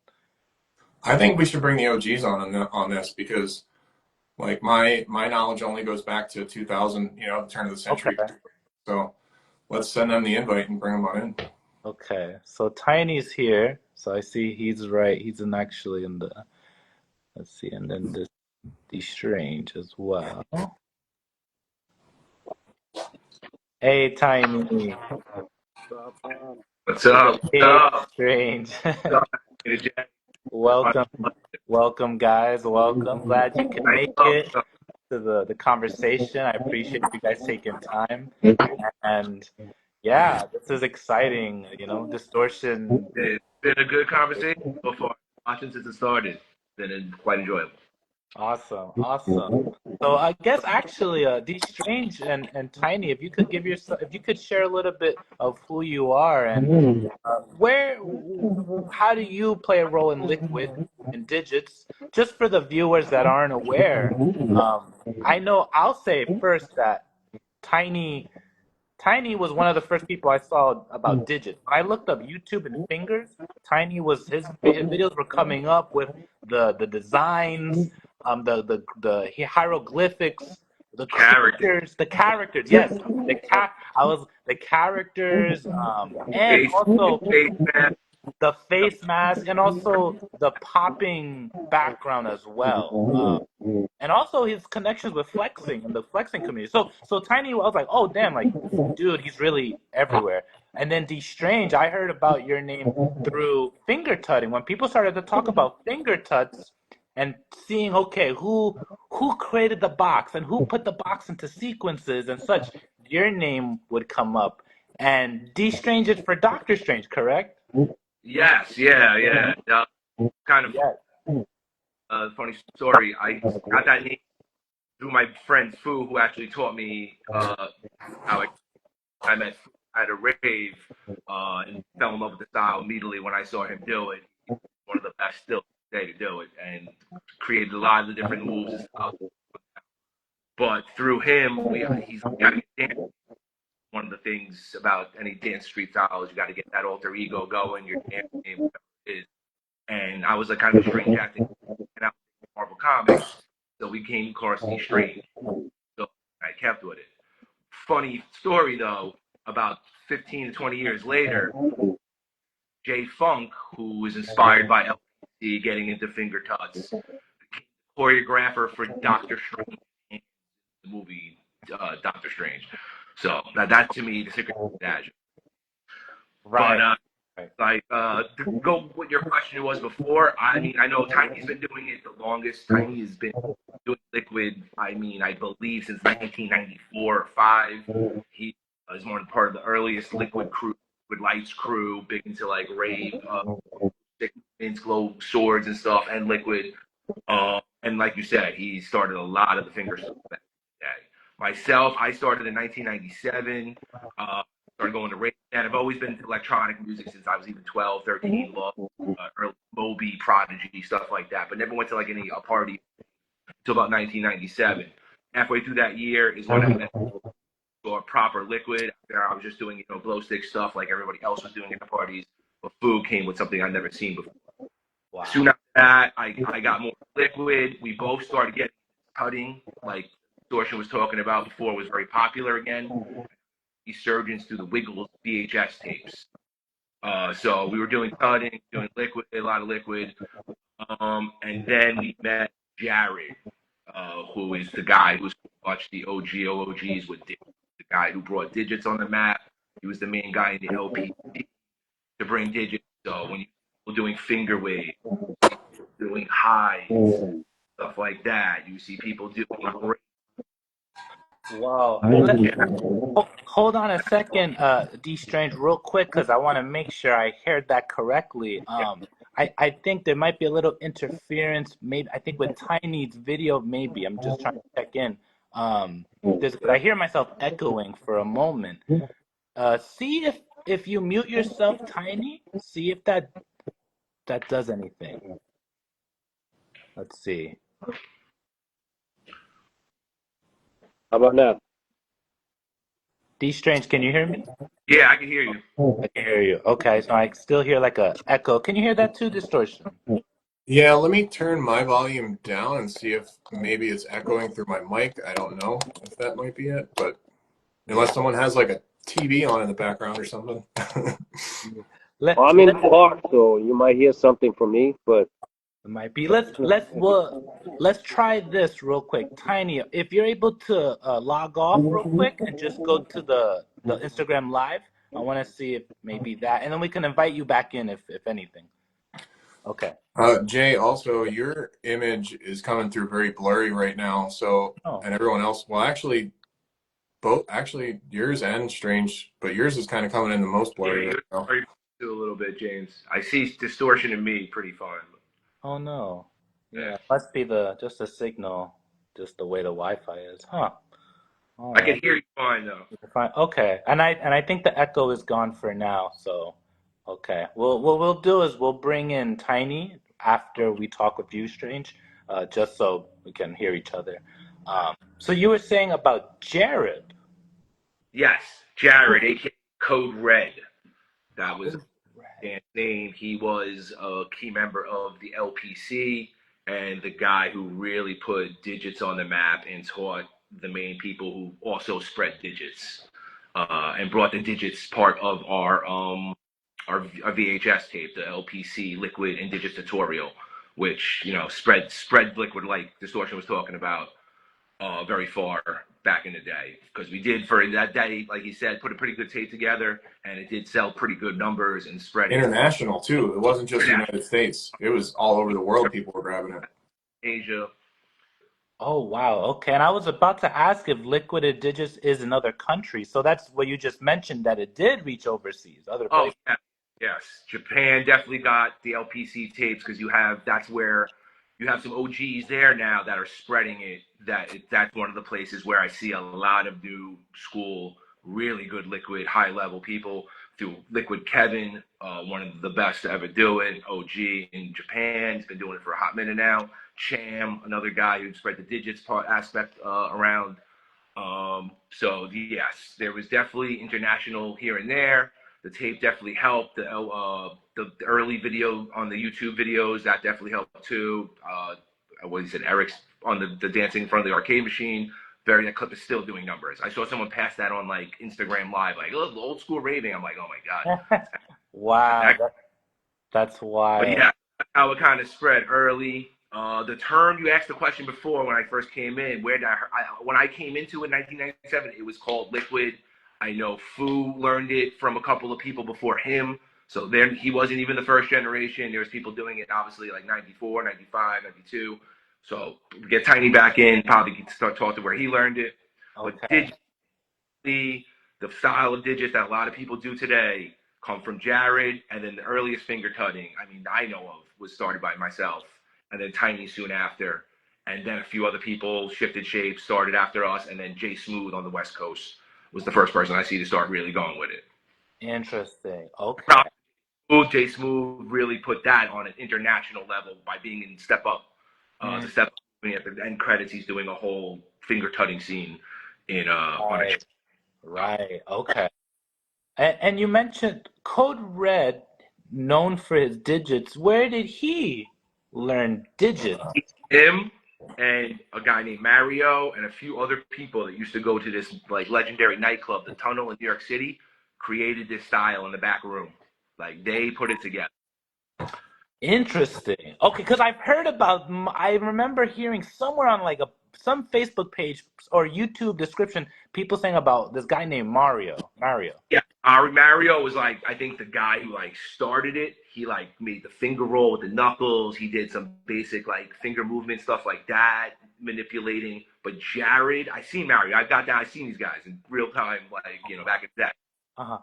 I think we should bring the OGs on this because like my knowledge only goes back to 2000, the turn of the century. Okay. So let's send them the invite and bring them on in. Okay. So Tiny's here. So I see he's right. He's in actually in the, let's see, and then this Dstrange as well. Hey, Tiny. What's up? What's Hey, up? Dstrange. What's up? Hey, Jack. Welcome, welcome, guys. Welcome. Glad you could Nice make stuff. it to the conversation. I appreciate you guys taking time. And yeah, this is exciting. Distortion. It's been a good conversation so far. Watching since it started. Been quite enjoyable. Awesome, awesome. So I guess actually, Dstrange and Tiny, if you could share a little bit of who you are and how do you play a role in Liquid and Digits? Just for the viewers that aren't aware, I know I'll say first that Tiny Tiny was one of the first people I saw about digits. When I looked up YouTube and fingers, Tiny was his videos were coming up with the designs, the hieroglyphics, the Character. creatures, the characters. Yes, the characters, and Face, also face mask. the face mask, and also the popping background as well. And also his connections with flexing and the flexing community. So Tiny, I was like, oh damn, like dude, he's really everywhere. And then Dstrange, I heard about your name through finger tutting. When people started to talk about finger tuts and seeing, okay, who created the box and who put the box into sequences and such, your name would come up. And Dstrange is for Doctor Strange, correct? Yes, yeah, yeah. Kind of Yes. funny story. I got that name through my friend Fu, who actually taught me how I met Fu at a rave and fell in love with the style immediately when I saw him do it. One of the best still today to do it, and created a lot of the different moves and stuff. But through him, he's got to get dance. One of the things about any dance street style is you got to get that alter ego going, your dance name, whatever it is. And I was like kind of a strange acting and out Marvel Comics, so we came across Dstrange. So I kept with it. Funny story though, about 15 to 20 years later, Jay Funk, who was inspired by LPC getting into finger tuts, choreographer for Doctor Strange in the movie Doctor Strange. So that to me, the secret dash. But Right. Right. to go what your question was before, I mean, I know Tiny's been doing it the longest. Tiny has been doing liquid. I mean, I believe since 1994 or five. He is one part of the earliest liquid crew, liquid lights crew, big into like rave, glow swords and stuff, and liquid. And like you said, he started a lot of the finger stuff back in the day. Myself, I started in 1997. Started going to rave, and I've always been into electronic music since I was even 12, 13, love early Moby, Prodigy, stuff like that, but never went to like a party until about 1997. Halfway through that year is when I met or proper liquid. After I was just doing, glow stick stuff like everybody else was doing at the parties. But Fu came with something I'd never seen before. Wow. Soon after that, I got more liquid. We both started getting cutting, like Distortion was talking about before, was very popular again. Resurgence through the Wiggles VHS tapes. So we were doing cutting, doing liquid, a lot of liquid. And then we met Jared, who is the guy who's watched the OGs with Digits, the guy who brought Digits on the map. He was the main guy in the LP to bring Digits. So when you were doing finger waves, doing highs, stuff like that, you see people doing great. Wow. Hold on a second, Dstrange, real quick, because I want to make sure I heard that correctly. I think there might be a little interference, maybe I think with Tiny's video, maybe. I'm just trying to check in. I hear myself echoing for a moment. See if you mute yourself, Tiny. See if that does anything. Let's see. How about now? Dstrange, can you hear me? Yeah, I can hear you. I can hear you. Okay, so I still hear like a echo. Can you hear that too, Distortion? Yeah, let me turn my volume down and see if maybe it's echoing through my mic. I don't know if that might be it, but unless someone has like a TV on in the background or something. Let Well, I'm in the car, so you might hear something from me, but It might be. Let's try this real quick. Tiny, if you're able to log off real quick and just go to the Instagram live, I want to see if maybe that, and then we can invite you back in if anything. Okay. Jay, also your image is coming through very blurry right now. So, Oh. and everyone else, well, actually, actually yours and Strange, but yours is kind of coming in the most blurry right now. Are you a little bit, James? I see Distortion in me pretty fine. Oh no. Yeah. Yeah. Must be just a signal, just the way the Wi-Fi is, huh? All I right. can hear you fine though. Fine. Okay. And I think the echo is gone for now, so okay. Well, what we'll do is we'll bring in Tiny after we talk with you, Strange, just so we can hear each other. So you were saying about Jared. Yes, Jared, aka Code Red. That was Oh, Dan's name. He was a key member of the LPC and the guy who really put digits on the map and taught the main people who also spread digits and brought the digits part of our VHS tape, the LPC Liquid and Digits tutorial, which spread liquid like Distortion was talking about very far back in the day, because we did for that day, like he said, put a pretty good tape together, and it did sell pretty good numbers and spread it. International too. It wasn't just the United States. It was all over the world. People were grabbing it. Asia. oh wow. Okay. And I was about to ask if Liquid Digits is in other countries. So that's what you just mentioned, that it did reach overseas, other Oh places. yeah, yes. Japan definitely got the LPC tapes because that's where you have some OGs there now that are spreading it. That's one of the places where I see a lot of new school, really good Liquid, high level people through Liquid Kevin, one of the best to ever do it. OG in Japan, he's been doing it for a hot minute now. Cham, another guy who spread the digits part aspect around. So yes, there was definitely international here and there. The tape definitely helped. The early video on the YouTube videos that definitely helped too. What he said, Eric's on the dancing in front of the arcade machine. That clip is still doing numbers. I saw someone pass that on like Instagram Live, like, oh, the old school raving. I'm like, oh my god. Wow, that's But wild. yeah, that's how it kind of spread early. The term you asked the question before when I first came in, when I came into it in 1997, it was called Liquid. I know Fu learned it from a couple of people before him. So then he wasn't even the first generation. There was people doing it obviously like 94, 95, 92. So get Tiny back in, probably start talking to where he learned it. But Okay. the style of digits that a lot of people do today come from Jared, and then the earliest finger tutting, I mean, I know of, was started by myself, and then Tiny soon after, and then a few other people shifted shapes, started after us, and then Jay Smooth on the West Coast was the first person I see to start really going with it. Interesting. Okay. Jay Smooth really put that on an international level by being in Step Up. The Step Up at the end credits, he's doing a whole finger tutting scene in on a. Right. Okay. And you mentioned Code Red, known for his digits. Where did he learn digits? Him and a guy named Mario and a few other people that used to go to this like legendary nightclub, the Tunnel in New York City, created this style in the back room. Like they put it together. Interesting. Okay, because I've heard about. I remember hearing somewhere on like some Facebook page or YouTube description, people saying about this guy named Mario. Mario. Yeah, Mario was like, I think the guy who like started it. He like made the finger roll with the knuckles. He did some basic like finger movement stuff like that, manipulating. But Jared, I seen Mario. I seen these guys in real time, like back in the day. Uh-huh.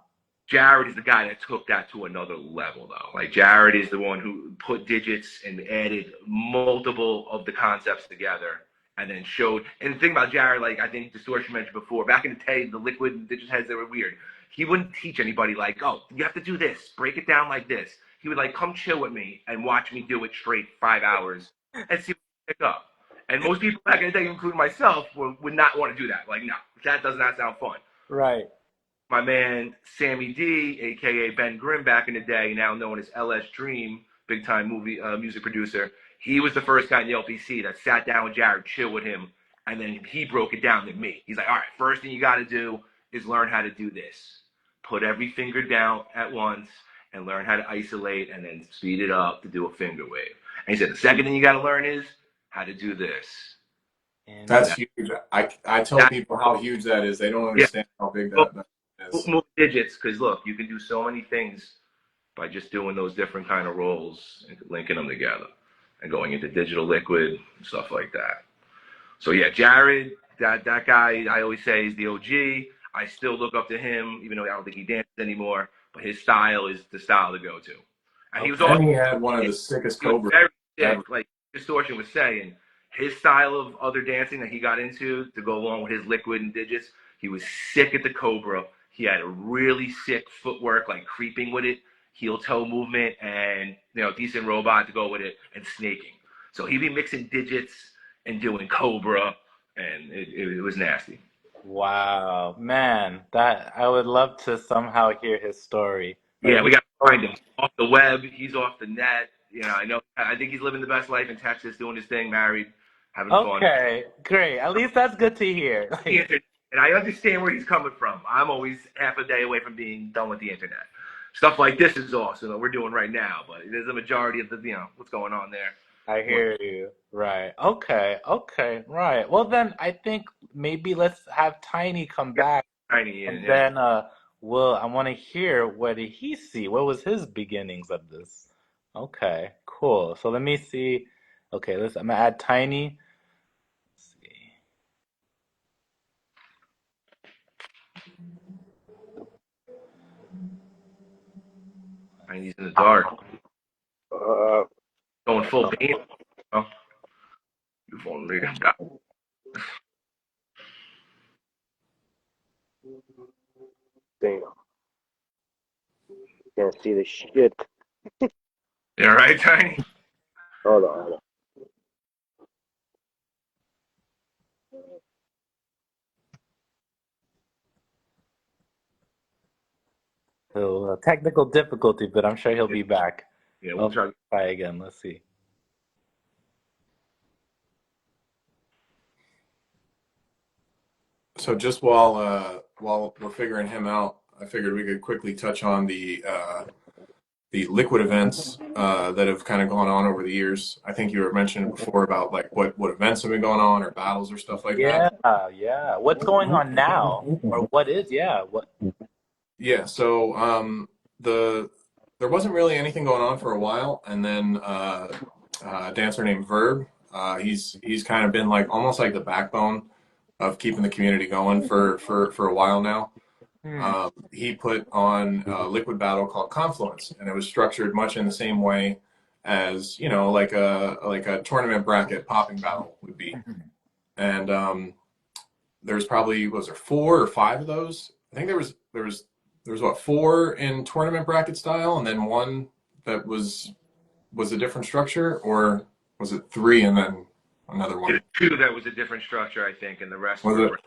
Jared is the guy that took that to another level, though. Like Jared is the one who put digits and added multiple of the concepts together, and then showed. And the thing about Jared, like I think Distortion mentioned before, back in the day, the liquid and digit heads, they were weird. He wouldn't teach anybody like, oh, you have to do this, break it down like this. He would like come chill with me and watch me do it straight 5 hours and see what I pick up. And most people back in the day, including myself, would not want to do that. Like, no, that does not sound fun. Right. My man Sammy D, aka Ben Grimm, back in the day, now known as LS Dream, big time music producer. He was the first guy in the LPC that sat down with Jared, chill with him, and then he broke it down to me. He's like, all right, first thing you got to do is learn how to do this. Put every finger down at once and learn how to isolate and then speed it up to do a finger wave. And he said the second thing you got to learn is how to do this. And That's huge. I tell people how huge that is. They don't understand how big that is. Move digits, because look, you can do so many things by just doing those different kind of roles and linking them together and going into digital liquid and stuff like that. So yeah, Jared, that guy, I always say is the OG. I still look up to him, even though I don't think he dances anymore. But his style is the style to go to. And he was also, he had one of the sickest cobras. Very sick, like Distortion was saying. His style of other dancing that he got into to go along with his liquid and digits, he was sick at the cobra. He had a really sick footwork, like creeping with it, heel toe movement, and decent robot to go with it, and snaking. So he'd be mixing digits and doing cobra, and it was nasty. wow, man, that I would love to somehow hear his story. Yeah, we got to find him off the web. He's off the net. I think he's living the best life in Texas, doing his thing, married, having fun. Okay, great. At least that's good to hear. And I understand where he's coming from. I'm always half a day away from being done with the internet. Stuff like this is awesome that we're doing right now, but there's a majority of the, what's going on there. I hear you. Right. Okay. Right. Well, then I think maybe let's have Tiny come back. Tiny, and then I want to hear what did he see? What was his beginnings of this? Okay, cool. So let me see. Okay, I'm gonna add Tiny. Let's see. Tiny's in the dark. Going full beam. You've only got. Damn. Can't see the shit. You all right, Tiny? Hold on. So technical difficulty, but I'm sure he'll be back. Yeah, we'll try again. Let's see. So just while we're figuring him out, I figured we could quickly touch on the liquid events that have kind of gone on over the years. I think you were mentioning before about like what events have been going on or battles or stuff like that. Yeah. What's going on now, or what is? Yeah. What? Yeah. So there wasn't really anything going on for a while, and then a dancer named Verb. He's kind of been like almost like the backbone of keeping the community going for a while now. He put on a liquid battle called Confluence, and it was structured much in the same way as like a tournament bracket popping battle would be. And there's probably, was there 4 or 5 of those? I think there was what, 4 in tournament bracket style, and then 1 that was a different structure, or was it 3 and then another one? 2 that was a different structure, I think, and the rest was were. it?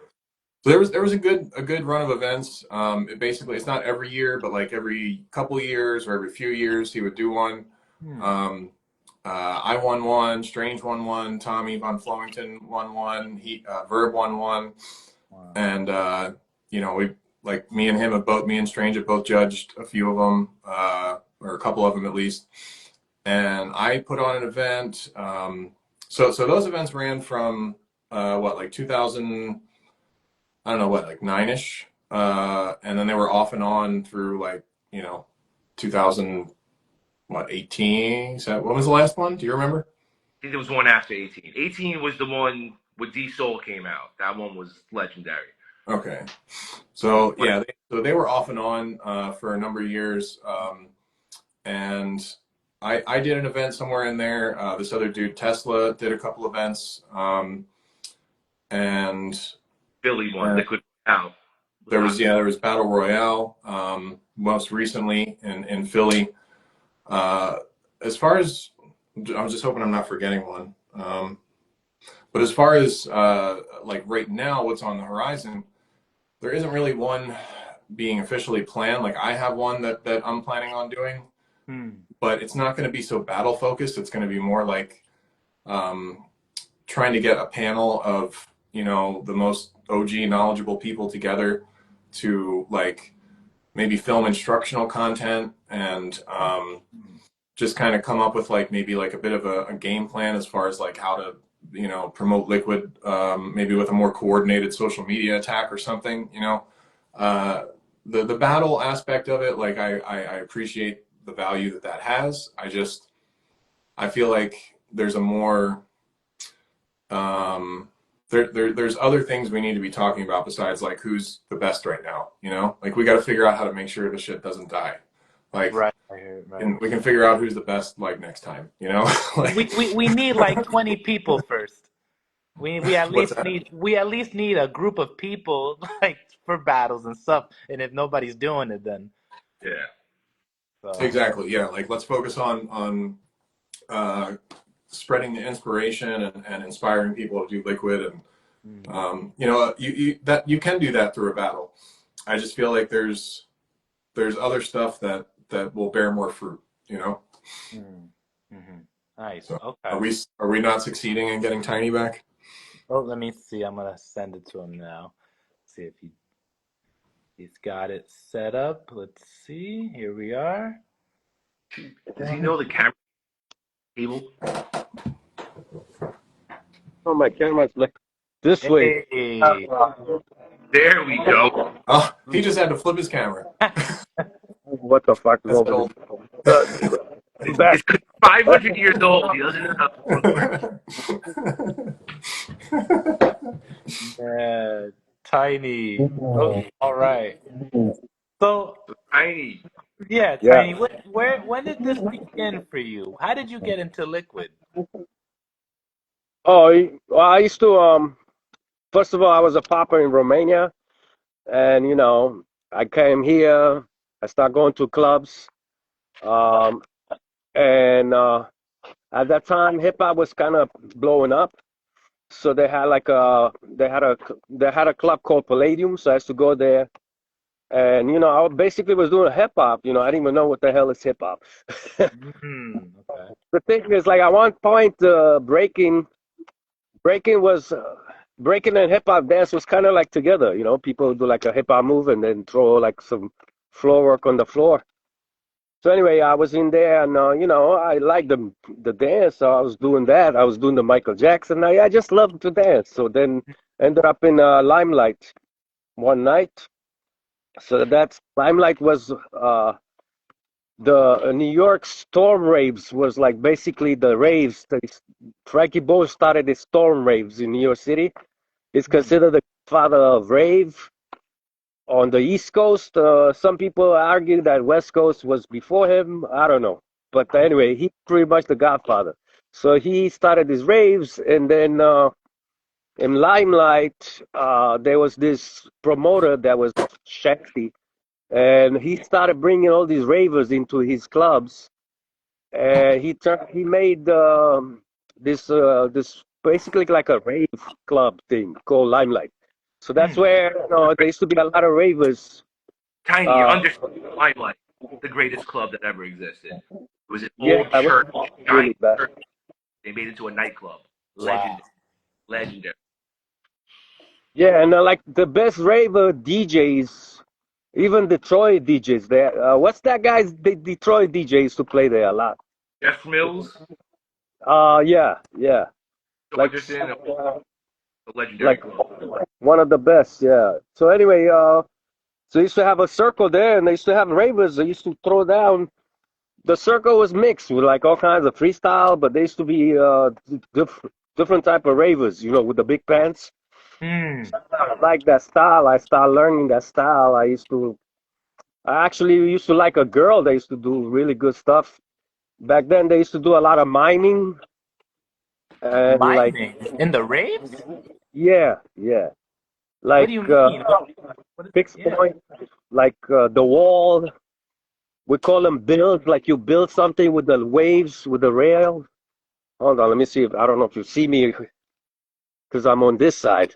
So there was a good run of events. It's not every year, but like every couple years or every few years he would do one. I won 1, Dstrange won 1, Tommy von Flowington won 1, Verb won 1, wow. And we, like me and Dstrange have both judged a few of them, or a couple of them at least. And I put on an event. So those events ran from like 2000, I don't know what, like nine-ish. And then they were off and on through like, 2000, what, 18? So when was the last one? Do you remember? I think there was one after 18. 18 was the one with D Soul came out. That one was legendary. Okay. So yeah, they were off and on for a number of years. And I did an event somewhere in there. This other dude, Tesla, did a couple events. And Philly one, Liquid Out. there was Battle Royale, most recently in Philly. As far as, I'm just hoping I'm not forgetting one. But as far as like right now, what's on the horizon, there isn't really one being officially planned. Like I have one that I'm planning on doing, but it's not going to be so battle focused. It's going to be more like trying to get a panel of, the most OG knowledgeable people together to like maybe film instructional content and just kind of come up with like maybe like a bit of a game plan as far as like how to promote Liquid, maybe with a more coordinated social media attack or something. The battle aspect of it, like I appreciate the value that has. I feel like there's a more there's other things we need to be talking about besides like who's the best right now. Like we got to figure out how to make sure the shit doesn't die. Like, Right. and we can figure out who's the best like next time. Like, We need like 20 people first. We at what's least that? need a group of people like for battles and stuff. And if nobody's doing it, then Yeah. so. Exactly. Yeah. Like let's focus on spreading the inspiration and inspiring people to do Liquid and you can do that through a battle. I just feel like there's other stuff that will bear more fruit. Mm-hmm. Nice. So Okay. are we not succeeding in getting Tiny back? Oh, let me see. I'm gonna send it to him now. See if he's got it set up. Let's see. Here we are. Does he know the camera cable? Oh, my camera's like this way. Hey. There we go. Oh, he just had to flip his camera. What the fuck is That's over old. It's back? 500 years old. He doesn't know how to work. Yeah, Tiny. Oh, all right. So, Tiny. yeah, Yeah. Tiny. When did this begin for you? How did you get into Liquid? Oh, well, I used to. First of all, I was a pauper in Romania, and I came here. I started going to clubs, um, and at that time, hip hop was kind of blowing up. So they had like they had a club called Palladium. So I used to go there, and I basically was doing hip hop. I didn't even know what the hell is hip hop. Okay. The thing is, like at one point, breaking was breaking and hip hop dance was kind of like together. People do like a hip hop move and then throw like some floor work on the floor. So anyway, I was in there and I liked the dance, so I was doing that. I was doing the Michael Jackson. I just loved to dance. So then ended up in Limelight one night. So that's Limelight was the New York storm raves was like basically the raves. Frankie Boy started the storm raves in New York City. It's considered the father of rave on the East Coast. Some people argue that West Coast was before him. I don't know. But anyway, he's pretty much the godfather. So he started his raves, and then in Limelight, there was this promoter that was Shakti, and he started bringing all these ravers into his clubs. And he made this basically like a rave club thing called Limelight. So that's where there used to be a lot of ravers. Tiny, you understand Limelight, the greatest club that ever existed. It was an Yeah, old I was church, really giant bad. church. They made it into a nightclub. Wow. Legendary. Yeah, and like the best raver DJs, even Detroit DJs there. What's that guy's the Detroit DJ used to play there a lot? Jeff Mills, Yeah. Joe Like Anderson, a legendary like club. one of the best. Yeah. So anyway, so they used to have a circle there, and they used to have ravers. They used to throw down. The circle was mixed with like all kinds of freestyle, but they used to be different type of ravers, with the big pants. Hmm. I like that style. I started learning that style. I actually used to like a girl that used to do really good stuff. Back then, they used to do a lot of miming and like, Miming in the raves? yeah, yeah, What do like you mean? What is fixed yeah. point, like the wall. We call them builds, like you build something with the waves, with the rail. Hold on, let me see if I don't know if you see me because I'm on this side,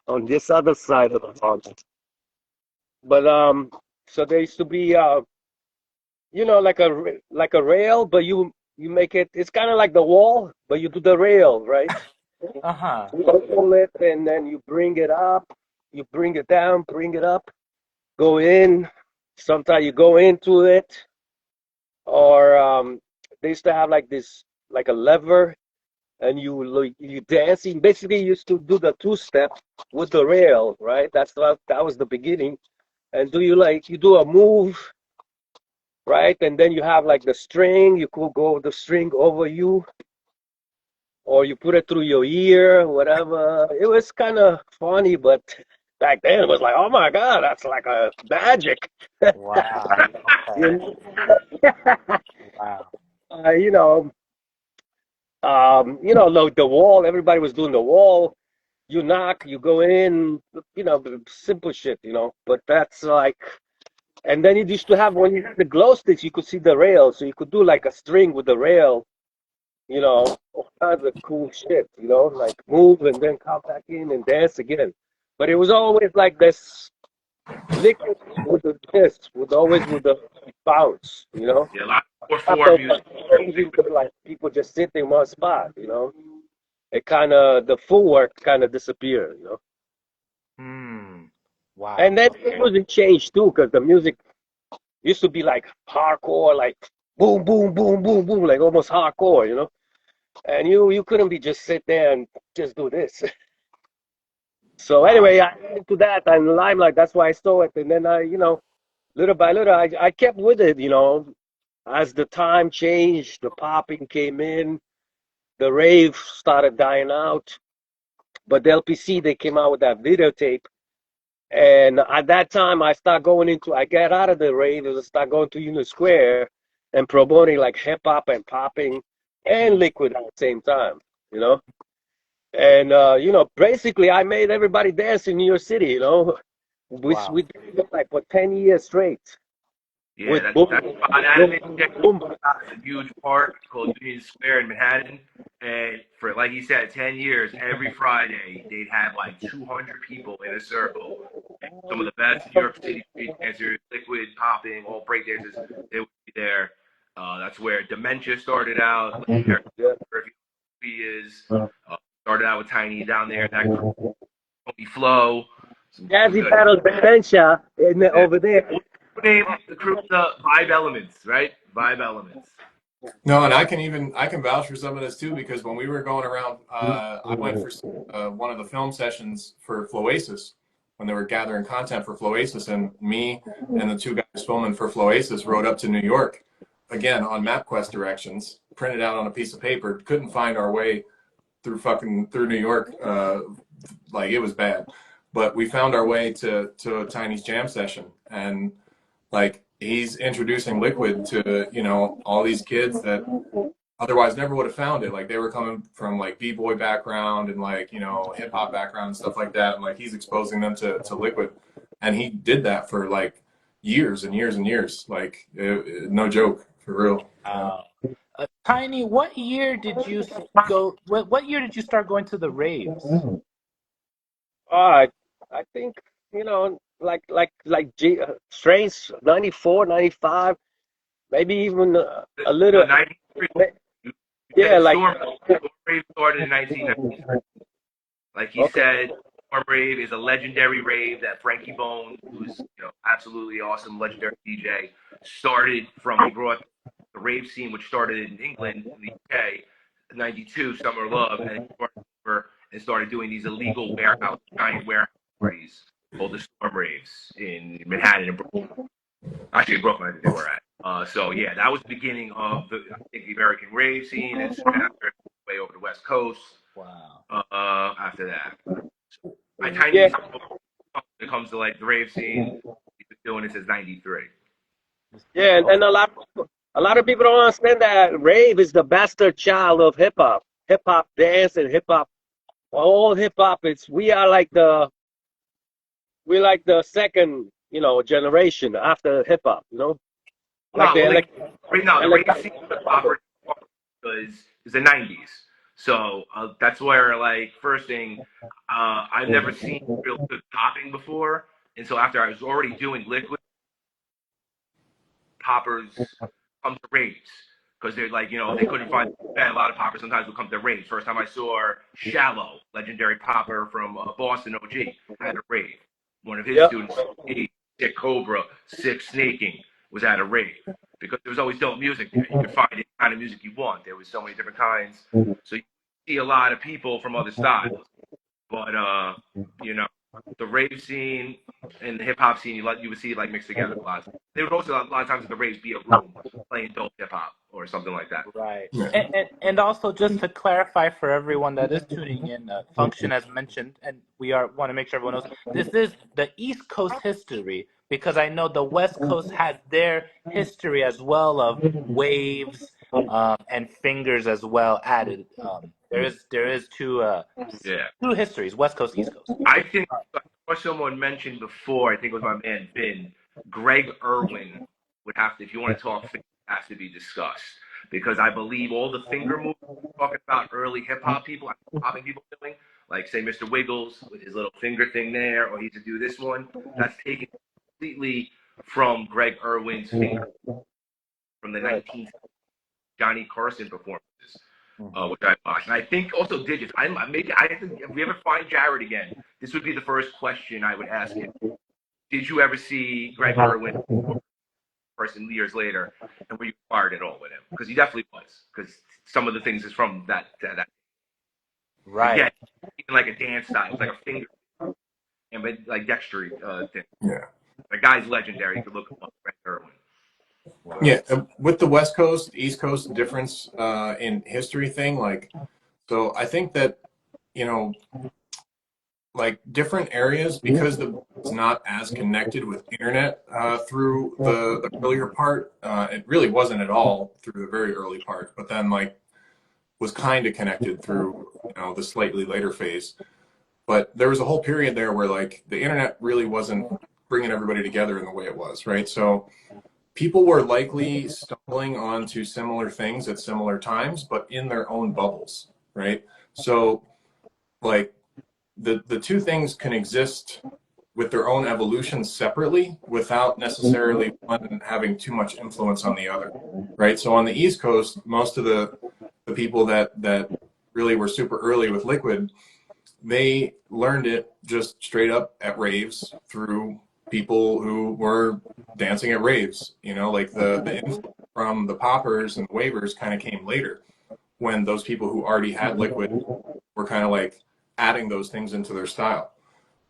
on this other side of the pond. But so there used to be like a rail, but you make it. It's kind of like the wall, but you do the rail, right? Uh-huh. You pull it and then you bring it up, you bring it down, bring it up, go in. Sometimes you go into it, or they used to have like this, like a lever, and you dancing. Basically, you used to do the two step with the rail, right? That was the beginning. And you do a move, right? And then you have like the string. You could go the string over you, or you put it through your ear, whatever. It was kind of funny, but back then it was like, oh my God, that's like a magic. Wow. Okay. You know, Wow. uh, you know, like the wall. Everybody was doing the wall. You knock, you go in, simple shit, But that's like, and then you used to have when you had the glow sticks, you could see the rail, so you could do like a string with the rail, all kinds of cool shit, like move and then come back in and dance again. But it was always like this liquid with the twist, with the bounce. Yeah, a lot of After 4/4 music. crazy, because like people just sit in one spot. It kind of the footwork kind of disappeared. Hmm. Wow. And then it music changed too, because the music used to be like hardcore, like boom, boom, boom, boom, boom, like almost hardcore. And you couldn't be just sit there and just do this. So Wow. anyway, I into that and Limelight. That's why I saw it, and then little by little, I kept with it. As the time changed, the popping came in, the rave started dying out, but the LPC they came out with that videotape, and at that time I get out of the rave and start going to Union Square and promoting like hip hop and popping and liquid at the same time, you know. And basically, I made everybody dance in New York City. We Wow. did it like for 10 years straight Yeah, with boom, that spot boom, anime boom. a huge park called Union Square in Manhattan. And for, like you said, 10 years, every Friday, they'd have like 200 people in a circle. And some of the best New York City street dancers, liquid, popping, all break dancers, they would be there. That's where Dementia started out. Legendary Yeah. he is. Started out with Tiny down there. That crew, Tony Flow, some Jazzy good. Battle Dementia Yeah. over there. Name the crew the Vibe Elements, right? Vibe Elements. No, and I can vouch for some of this too, because when we were going around, I went for one of the film sessions for Floasis when they were gathering content for Floasis, and me and the two guys filming for Floasis rode up to New York again on MapQuest directions, printed out on a piece of paper. Couldn't find our way through New York, like it was bad, but we found our way to Tiny's jam session, and like he's introducing liquid to all these kids that otherwise never would have found it. Like they were coming from like b-boy background and like hip hop background and stuff like that, and like he's exposing them to liquid, and he did that for like years and years and years, like no joke, for real. Tiny, what year did you go? What year did you start going to the raves? I I think like Strange 94, 95, maybe even a little. 93. You Yeah, said like Storm Rave started in 1990. Like he okay. said, Storm Rave is a legendary rave that Frankie Bone, who's absolutely awesome, legendary DJ, started from. He brought the rave scene, which started in England, in the UK, '92 Summer Love, and he brought it over and started doing these illegal giant warehouse parties called the Storm Raves in Manhattan and Brooklyn. Actually, in Brooklyn, I think they were at. So yeah, that was the beginning of the American rave scene, and soon after, way over the West Coast. Wow. After that, my tiny Yeah, when it comes to like the rave scene, he's been doing it since '93. yeah, and a lot of people don't understand that rave is the bastard child of hip hop. Hip hop dance and hip hop, all hip hop. It's we like the second, you know, generation after hip hop. You know, like No, the well, the rave elect scene was popular because it's the '90s. So that's where, like, first thing, I've never seen real good popping before, and so after I was already doing liquid, poppers come to raves because they're like, they couldn't find a lot of poppers. Sometimes would come to raves. First time I saw Shallow, legendary popper from Boston, OG, had a rave. One of his yeah, students, Sick Cobra, Sick Snaking, was at a rave because there was always dope music there. You could find any kind of music you want. There was so many different kinds. So you see a lot of people from other styles. But the rave scene and the hip hop scene, you would see like mixed together a lot. There would also a lot of times at the raves be a room playing dope hip hop or something like that. Right. Yeah. And also just to clarify for everyone that is tuning in, Function as mentioned, and we want to make sure everyone knows, this is the East Coast history, because I know the West Coast has their history as well of waves and fingers as well added. There is two histories, West Coast, East Coast. I think what someone mentioned before, I think it was my man Vin, Greg Irwin would have to, if you want to talk, has to be discussed because I believe all the finger moves talking about early hip hop people, popping people doing, like say Mr. Wiggles with his little finger thing there, or he to do this one, that's taken completely from Greg Irwin's finger from the 19th Johnny Carson performances. Which I watched. And I think also digits. If we ever find Jared again, this would be the first question I would ask him. Did you ever see Greg Irwin person years later, and were you inspired at all with him? Because he definitely was. Because some of the things is from that. Right. Again, even like a dance style, it's like a finger and like dexterity thing. Yeah. The guy's legendary. You could look him up, Greg Irwin. Wow. Yeah, with the West Coast, East Coast difference in history thing, like, so I think that, like different areas, because it's not as connected with internet through the earlier part, it really wasn't at all through the very early part, but then like was kind of connected through, the slightly later phase. But there was a whole period there where like the internet really wasn't bringing everybody together in the way it was, right? So people were likely stumbling onto similar things at similar times, but in their own bubbles, right? So, like, the two things can exist with their own evolution separately without necessarily one having too much influence on the other, right? So on the East Coast, most of the people that really were super early with liquid, they learned it just straight up at raves through people who were dancing at raves, like the influence from the poppers and the wavers kind of came later when those people who already had liquid were kind of like adding those things into their style.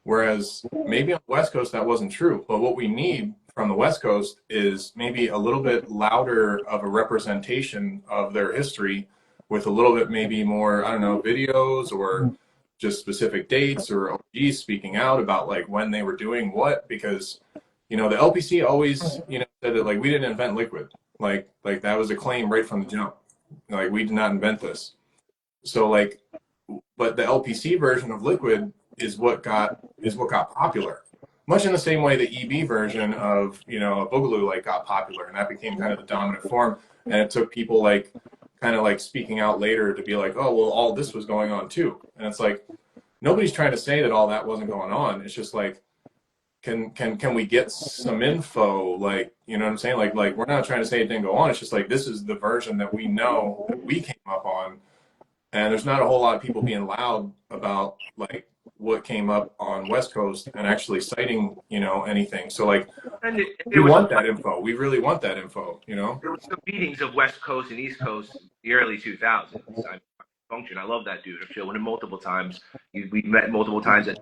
Whereas maybe on the West Coast that wasn't true, but what we need from the West Coast is maybe a little bit louder of a representation of their history with a little bit maybe more, I don't know, videos or just specific dates or OGs speaking out about like when they were doing what, because the LPC always said that like we didn't invent liquid, like that was a claim right from the jump, like we did not invent this. So like, but the LPC version of liquid is what got popular, much in the same way the EB version of a Boogaloo like got popular, and that became kind of the dominant form, and it took people like kind of like speaking out later to be like, oh, well, all this was going on too. And it's like, nobody's trying to say that all that wasn't going on. It's just like, can we get some info? Like, you know what I'm saying? Like we're not trying to say it didn't go on. It's just like, this is the version that we know that we came up on. And there's not a whole lot of people being loud about like what came up on West Coast and actually citing, anything. So like, we want that info. We really want that info, There were some meetings of West Coast and East Coast in the early 2000s. Function. I love that dude. I've shown him multiple times. We met multiple times at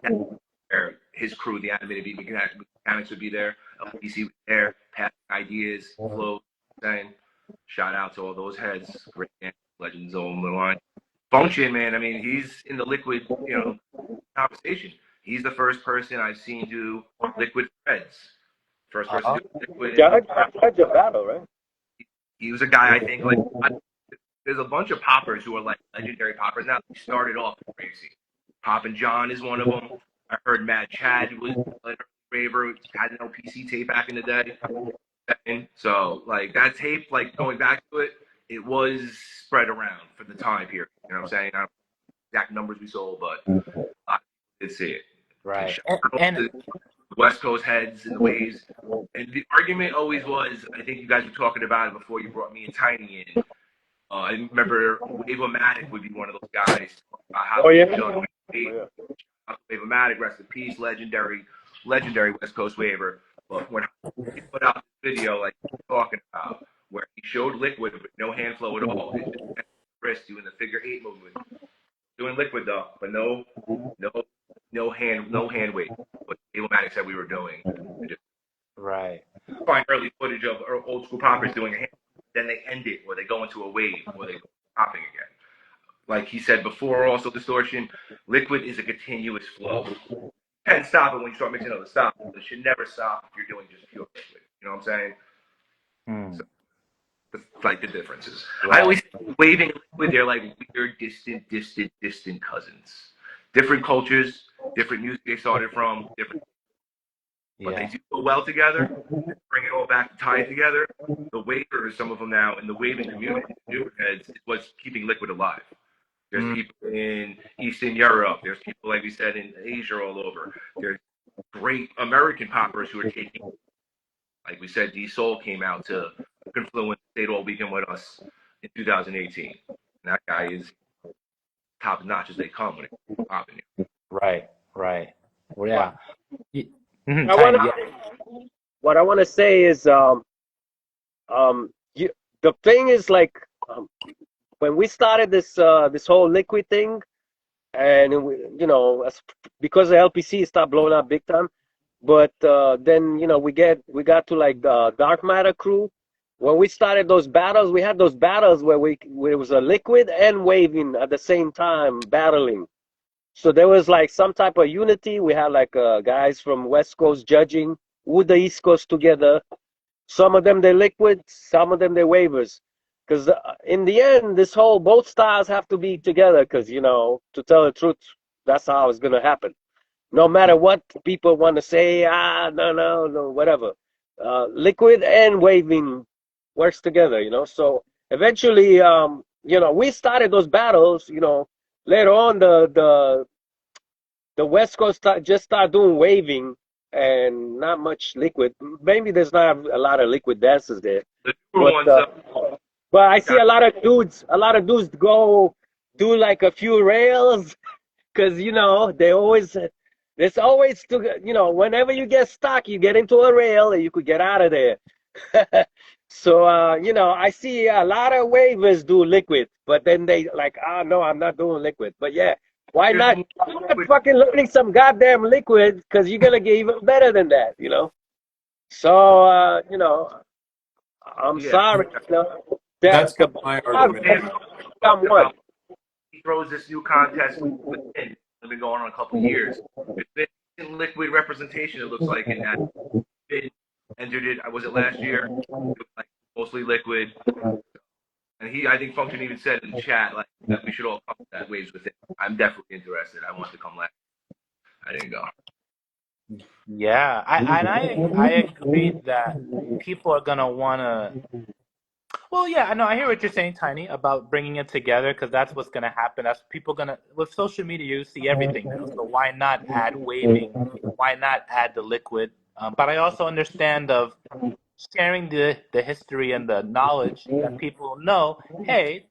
where his crew, the animated beat mechanics, would be there. LPC was there, passing ideas, flow, saying, shout out to all those heads. Great legends on the line. Function, man. I mean, he's in the liquid, conversation. He's the first person I've seen do liquid threads. First person to do liquid. Judge a battle, right? He was a guy, I think, like, there's a bunch of poppers who are like legendary poppers now. He started off crazy. Poppin' John is one of them. I heard Mad Chad was a raver, had an LPC tape back in the day. So, like, that tape, like, going back to it, it was spread around for the time period. You know what I'm saying? I don't know exact numbers we sold, but I did see it. Right. And the West Coast heads and the waves. And the argument always was, I think you guys were talking about it before you brought me and Tiny in. I remember Wave-O-Matic would be one of those guys. About how Wave-O-Matic, rest in peace, legendary West Coast waver. But when he put out this video, like you're talking about, where he showed liquid with no hand flow at all, it's just wrist doing the figure 8 movement, doing liquid though, but no hand weight. What Wave-O-Matic said we were doing. Right. Find early footage of old school poppers doing a hand. Then they end it, or they go into a wave, or they go popping again. Like he said before, also Distortion, liquid is a continuous flow. You can stop it when you start mixing other stuff. It should never stop if you're doing just pure liquid. You know what I'm saying? So, that's like the differences. Right. I always think waving and liquid, they're like weird, distant cousins. Different cultures, different music they started from, different. But they do go well together. Bring it all back to tie it together. The wavers, some of them now, in the waving community, the heads, is what's keeping liquid alive. There's people in Eastern Europe. There's people, like we said, in Asia all over. There's great American poppers who are taking, like we said, D-Soul came out to Confluence, stayed all weekend with us in 2018. And that guy is top notch as they come when it's popping. Right. Well, yeah. What I want to say is, the thing is like, when we started this whole liquid thing, and because the LPC stopped blowing up big time, but then we got to like the Dark Matter crew. When we started those battles, we had those battles where it was a liquid and waving at the same time battling. So there was like some type of unity. We had like guys from West Coast judging with the East Coast together. Some of them they liquid, some of them they wavers. Because in the end, both styles have to be together. Because to tell the truth, that's how it's gonna happen. No matter what people want to say, no, whatever. Liquid and waving works together. So eventually, we started those battles. Later on, the West Coast just started doing waving and not much liquid. Maybe there's not a lot of liquid dancers there. But I see a lot of dudes go do like a few rails because there's always whenever you get stuck, you get into a rail and you could get out of there. So, I see a lot of wavers do liquid, but then they like, no, I'm not doing liquid. But yeah, why not? I'm not fucking learning some goddamn liquid because you're going to get even better than that, So, I'm sorry. That's my argument. He throws this new contest within. It's been going on a couple of years. It's been liquid representation, it looks like, in that. Entered it. Was it last year? It was like mostly liquid. And I think Function even said in the chat like that we should all come to that waves with it. I'm definitely interested. I want to come last. I didn't go. Yeah, I agree that people are gonna wanna. Well, yeah, I know. I hear what you're saying, Tiny, about bringing it together because that's what's gonna happen. That's people gonna with social media. You see everything now, so why not add waving? Why not add the liquid? But I also understand of sharing the history and the knowledge that people know. Hey,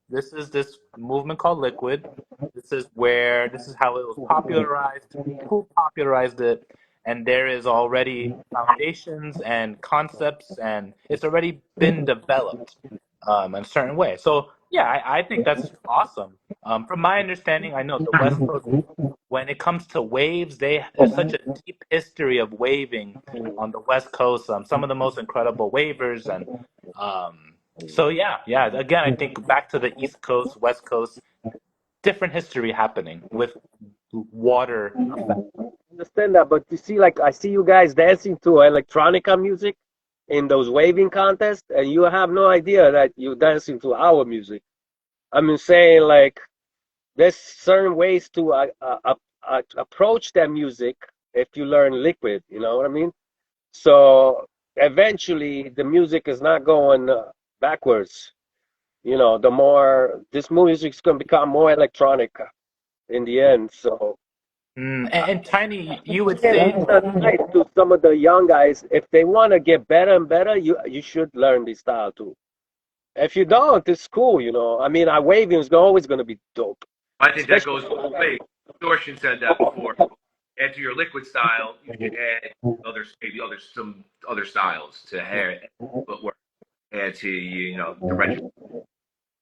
this is this movement called liquid. This is how it was popularized. Who popularized it? And there is already foundations and concepts, and it's already been developed in a certain way. So Yeah, I think that's awesome. From my understanding, I know the West Coast, when it comes to waves, there's such a deep history of waving on the West Coast. Some of the most incredible wavers, and so yeah. Again, I think back to the East Coast, West Coast, different history happening with water effect. Understand that, but you see, like I see you guys dancing to electronica music in those waving contests, and you have no idea that you're dancing to our music. I'm saying like there's certain ways to approach that music if you learn liquid. You know what I mean? So eventually, the music is not going backwards. You know, the more this music's gonna become more electronic in the end. So And Tiny, you would yeah, say, that's advice to some of the young guys. If they want to get better and better, you should learn this style too. If you don't, it's cool, you know. I mean, our waving is always going to be dope. I think that Especially goes both ways. Distortion said that before. Add to your liquid style, you can add maybe some other styles to hair footwork. Add to the retro.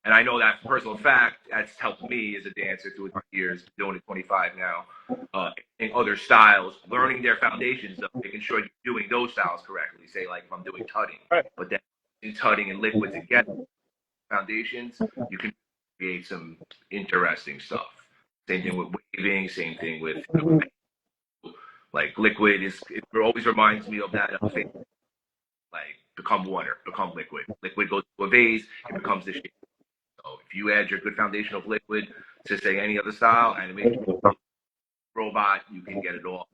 And I know that for personal fact, that's helped me as a dancer through the years, doing it 25 now. In other styles, learning their foundations of making sure you're doing those styles correctly. Say like if I'm doing tutting, right. but then in tutting and liquid together, foundations, you can create some interesting stuff. Same thing with waving. Same thing with like liquid is. It always reminds me of that. Like become water, become liquid. Liquid goes to a vase, it becomes the shape. So if you add your good foundation of liquid to say any other style, animation, robot, you can get it all.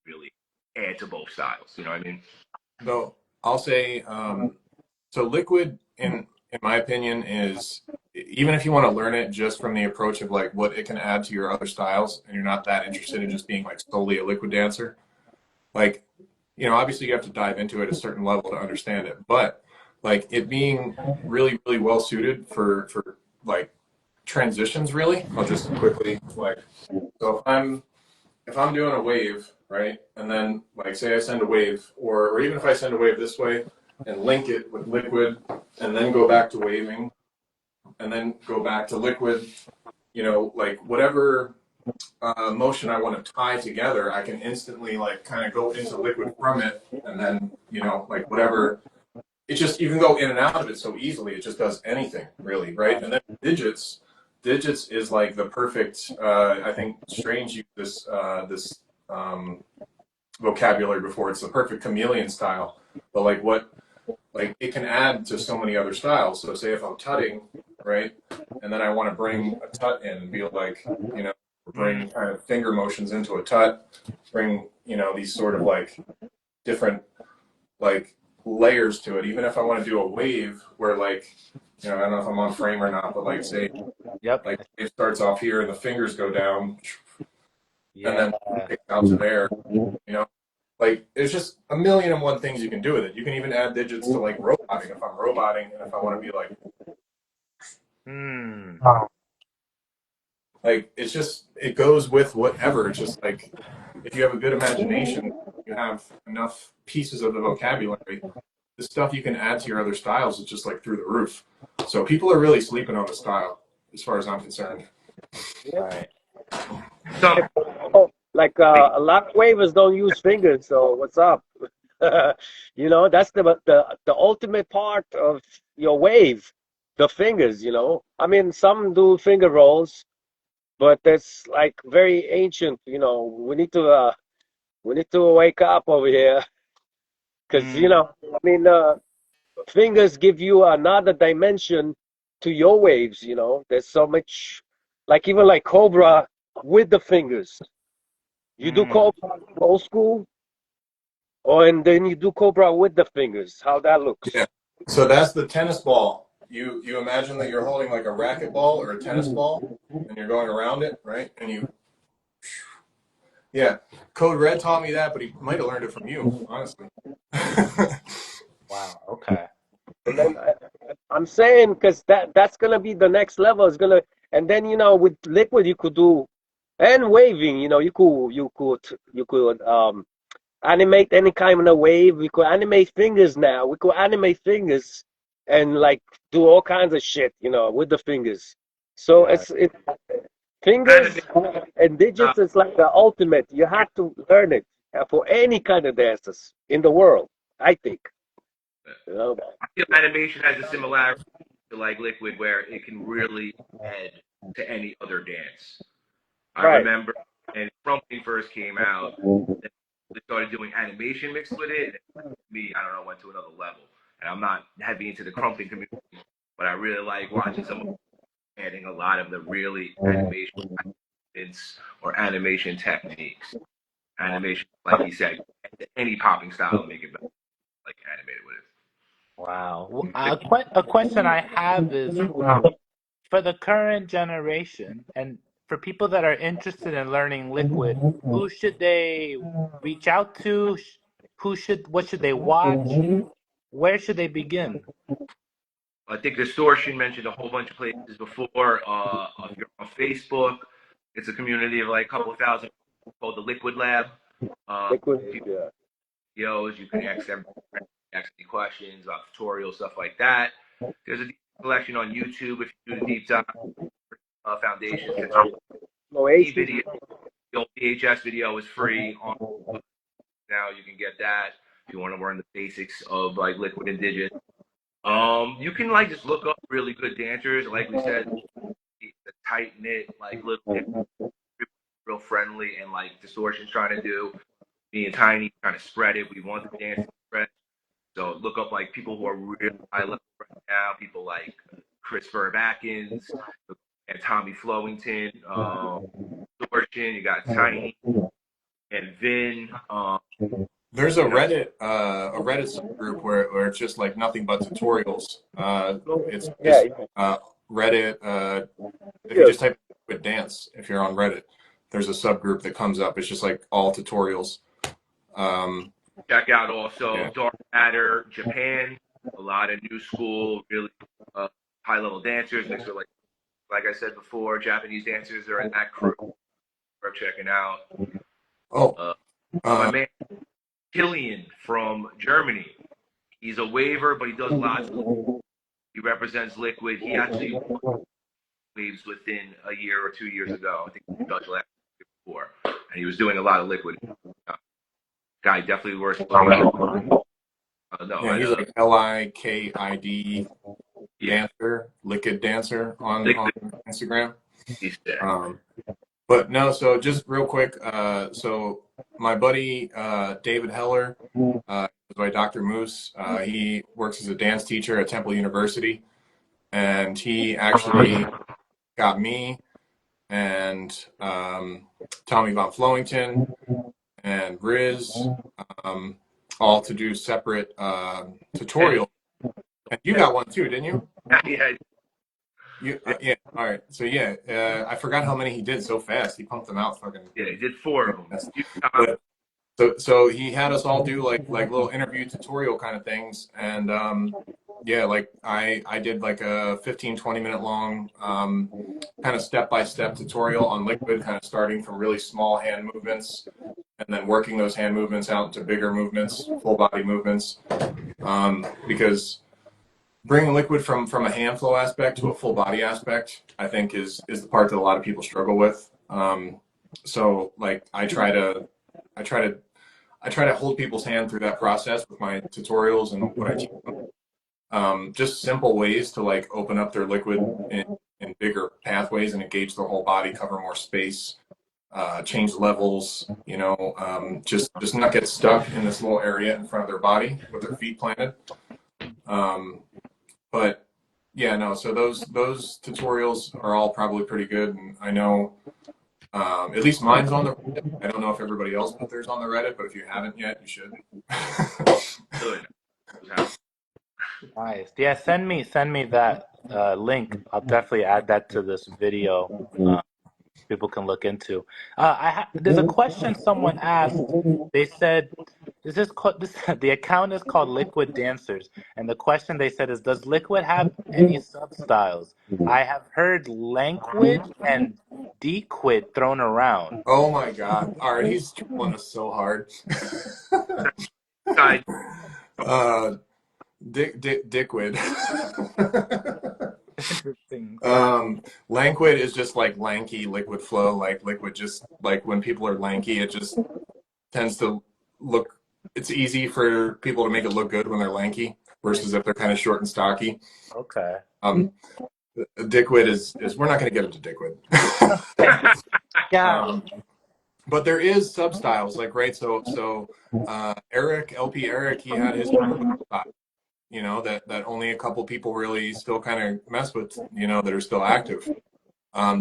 Really add to both styles. You know what I mean? So I'll say, so liquid, in my opinion, is even if you want to learn it just from the approach of like what it can add to your other styles, and you're not that interested in just being like solely a liquid dancer, like obviously you have to dive into it at a certain level to understand it, but like it being really, really well suited for like transitions, really. I'll just quickly like, so if I'm doing a wave, right, and then like say I send a wave, or even if I send a wave this way and link it with liquid, and then go back to waving, and then go back to liquid, like whatever motion I want to tie together, I can instantly like kind of go into liquid from it, and then like whatever. It just you can go in and out of it so easily. It just does anything really, right? And then digits is like the perfect. I think Strange used this vocabulary before. It's the perfect chameleon style. But like it can add to so many other styles. So say if I'm tutting, right, and then I want to bring a tut in and be like, bring kind of finger motions into a tut, bring these sort of like different like layers to it. Even if I want to do a wave where like I don't know if I'm on frame or not, but like say yep, like it starts off here and the fingers go down and yeah. then it out to there, like there's just a million and one things you can do with it. You can even add digits to like roboting if I'm roboting and if I want to be like Hmm. it's just it goes with whatever. It's just like if you have a good imagination, you have enough pieces of the vocabulary, the stuff you can add to your other styles is just like through the roof. So people are really sleeping on the style as far as I'm concerned. All right. Some Like a lot of wavers don't use fingers, so what's up? That's the ultimate part of your wave, the fingers. I mean, some do finger rolls, but that's like very ancient. We need to wake up over here because Mm, I mean, fingers give you another dimension to your waves. There's so much, like even like Cobra with the fingers. You do mm. Cobra old school, and then you do Cobra with the fingers. How that Yeah. looks. So that's the tennis ball. You imagine that you're holding like a racquetball or a tennis ball and you're going around it, right? And yeah, Code Red taught me that, but he might have learned it from you, honestly. Wow. Okay. And then I'm saying because that's gonna be the next level. Is gonna, and then with liquid you could do, and waving. You could animate any kind of wave. We could animate fingers now. We could animate fingers and like do all kinds of shit, with the fingers. So Yeah. fingers and Uh, digits is like the ultimate. You have to learn it for any kind of dances in the world, I think. You know? I feel animation has a similarity to like liquid, where it can really add to any other dance. I Right. remember when crumping first came out, they started doing animation mixed with it. And me, I don't know, went to another level. And I'm not heavy into the crumping community, but I really like watching someone adding a lot of the really animation or animation techniques. Animation, like he said, any popping style to make it better, like animated with Wow. it. A question I have is for the current generation and for people that are interested in learning liquid, who should they reach out to? What should they watch? Where should they begin? I think Distortion mentioned a whole bunch of places before. If you're on Facebook, it's a community of like a couple of thousand called the Liquid Lab. Liquid, People, yeah. videos, you can ask any questions about tutorials, stuff like that. There's a deep collection on YouTube if you do the deep dive. Foundations, Oasis. video, the old VHS video is free on now. You can get that if you want to learn the basics of like liquid and digit. You can like just look up really good dancers. Like we said, the tight knit, like little real friendly, and like Distortion's trying to do. Me and Tiny trying to spread it. We want the dance to spread. So look up like people who are really high level right now. People like Chris Atkins and Tommy Flowington. Distortion. You got Tiny and Vin. There's a You know, Reddit subgroup where it's just like nothing but tutorials. It's Yeah, just Reddit. If you yeah. just type with dance, if you're on Reddit, there's a subgroup that comes up. It's just like all tutorials. check out also Yeah. Dark Matter Japan. A lot of new school, really high level dancers mixed with like I said before, Japanese dancers are in that crew. We're checking out. Oh, My man Killian from Germany. He's a waver, but he does lots. He represents liquid. He actually won waves within a year or 2 years ago. I think Dutch last year before, and he was doing a lot of liquid. Guy definitely worth looking at. yeah, he's like LIKID dancer, liquid dancer on Instagram. He's there. But no, so just real quick, so my buddy David Heller, by Dr. Moose, he works as a dance teacher at Temple University, and he actually got me and Tommy Von Flowington and Riz all to do separate tutorials. And you got one too, didn't you? Yeah. Yeah. All right. So yeah, I forgot how many he did so fast. He pumped them out fucking. Yeah, he did 4 of them. But, so he had us all do like little interview tutorial kind of things, and yeah, like I did like a 15-20 minute long kind of step-by-step tutorial on liquid, kind of starting from really small hand movements and then working those hand movements out into bigger movements, full body movements, because bringing liquid from a hand flow aspect to a full body aspect, I think is the part that a lot of people struggle with. So like I try to hold people's hand through that process with my tutorials and what I teach them. Just simple ways to like open up their liquid in bigger pathways and engage the whole body, cover more space, change levels, just not get stuck in this little area in front of their body with their feet planted. But yeah, no, so those tutorials are all probably pretty good, and I know at least mine's on the Reddit. I don't know if everybody else put theirs on the Reddit, but if you haven't yet, you should. Good. Nice. Yeah, send me that link. I'll definitely add that to this video. People can look into. There's a question someone asked. They said, the account is called Liquid Dancers, and the question they said is, does Liquid have any sub-styles? I have heard Lanquid and Dequid thrown around. Oh my God! All right, he's trolling us so hard. Guy, Dickwid. Interesting. Lanquid is just like lanky liquid flow, like liquid. Just like when people are lanky, it just tends to look. It's easy for people to make it look good when they're lanky versus if they're kind of short and stocky. Okay. Dickwid is we're not going to get into Dickwid. Yeah. But there is sub styles, like right. So Eric, LP Eric, he had his own style, you know, that only a couple people really still kind of mess with, you know, that are still active.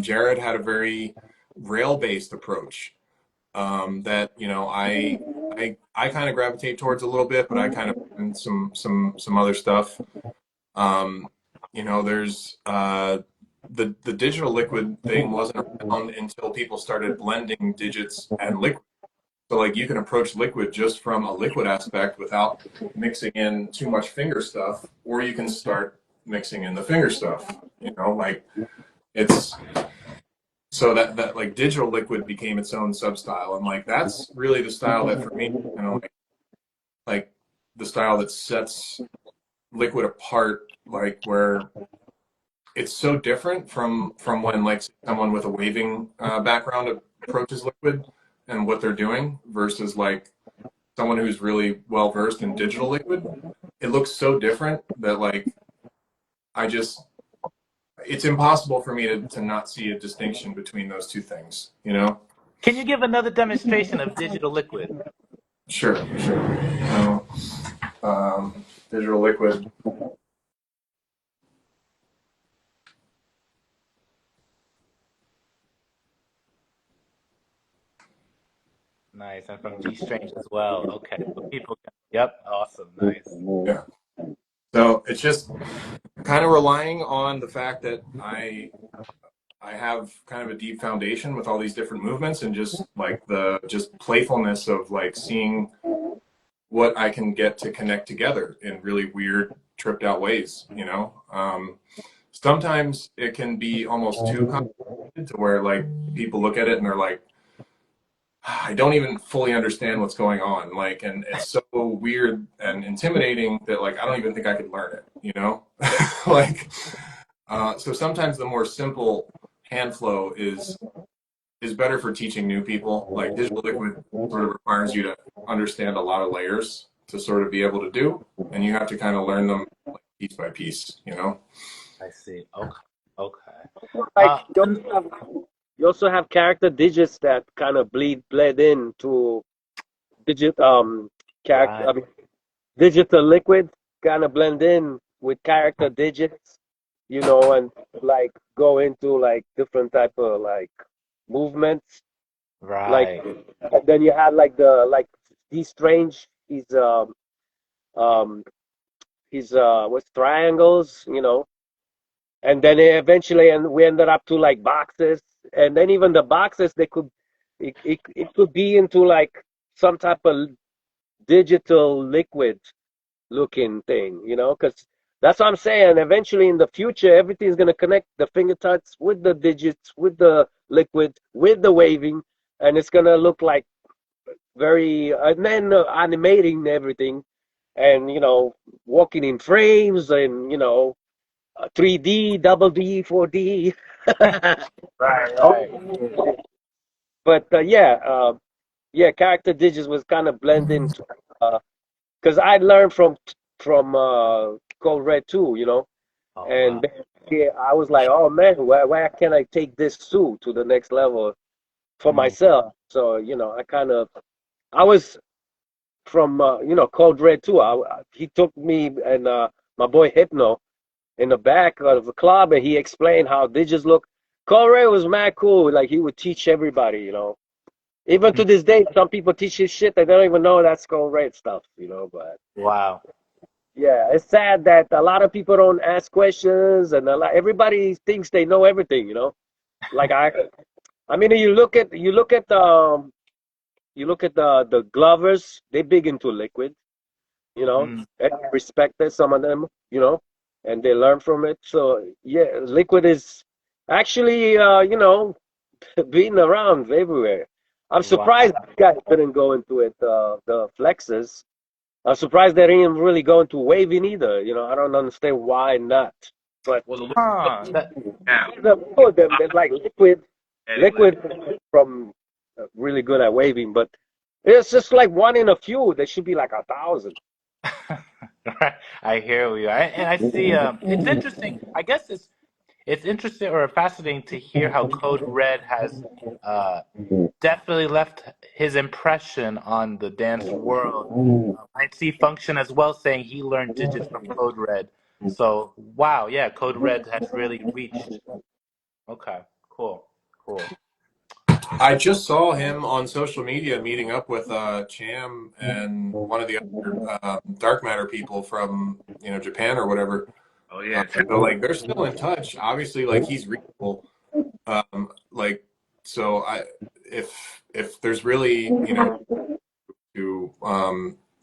Jared had a very rail based approach that, you know, I kind of gravitate towards a little bit, but I kind of and some other stuff. You know, there's the digital liquid thing wasn't around until people started blending digits and liquid. So like you can approach liquid just from a liquid aspect without mixing in too much finger stuff, or you can start mixing in the finger stuff. You know, like it's so that like digital liquid became its own sub style, and like that's really the style that for me, you know, like the style that sets liquid apart, like where it's so different from when like someone with a waving background approaches liquid and what they're doing versus like someone who's really well versed in digital liquid. It looks so different that like I just it's impossible for me to not see a distinction between those two things, you know? Can you give another demonstration of digital liquid? Sure. So, digital liquid. Nice, and from Dstrange as well. Okay, so people can. Yep, awesome, nice. Yeah. So it's just kind of relying on the fact that I have kind of a deep foundation with all these different movements and just like the just playfulness of like seeing what I can get to connect together in really weird, tripped out ways, you know? Sometimes it can be almost too complicated to where like people look at it and they're like, I don't even fully understand what's going on. Like, and it's so weird and intimidating that like, I don't even think I could learn it, you know? Like, so sometimes the more simple hand flow is better for teaching new people. Like digital liquid sort of requires you to understand a lot of layers to sort of be able to do, and you have to kind of learn them like piece by piece, you know? I see. Okay. Like you also have character digits that kind of bled into digit character. Right. I mean, digital liquid kind of blend in with character digits, you know, and like go into like different type of like movements. Like Right. then you have like Dstrange. Um he's what's triangles, you know, and then eventually and we ended up to like boxes, and then even the boxes they could it could be into like some type of digital liquid looking thing, you know, because that's what I'm saying. Eventually, in the future, everything's gonna connect the finger touch with the digits, with the liquid, with the waving, and it's gonna look like very, and then animating everything, and you know, walking in frames, and you know, 3D, double D, 4D. Right. But yeah, character digits was kind of blending because I learned from Code Red too, you know. Oh wow. And yeah, I was like, oh man, why can't I take this too to the next level for Mm. myself? So, you know, I was from, you know, Code Red too. He took me and my boy Hypno in the back of the club and he explained how digits look. Code Red was mad cool. Like he would teach everybody, you know. Even to this day, some people teach his shit. They don't even know that's Code Red stuff, you know, but. Wow. Yeah, it's sad that a lot of people don't ask questions, and everybody thinks they know everything. You know, like I mean, you look at the Glovers. They big into liquid. You know, Mm. and I respect it, some of them. You know, and they learn from it. So yeah, liquid is actually you know being around everywhere. I'm Wow. surprised you guys didn't go into it. The flexes. I'm surprised they didn't really go into waving either. You know, I don't understand why not. But Well, the That now, two of them, there's like anyway, from really good at waving, but it's just like one in a few. There should be like 1,000. right. I hear you. And I see. It's interesting. I guess it's interesting or fascinating to hear how Code Red has uh, definitely left his impression on the dance world. I see Function as well saying he learned digits from Code Red. So wow, yeah, Code Red has really reached. Okay, cool, cool. I just saw him on social media meeting up with Cham and one of the other dark matter people from Japan or whatever. oh yeah, So like they're still in touch. Obviously, like he's reachable. Like so, if there's really to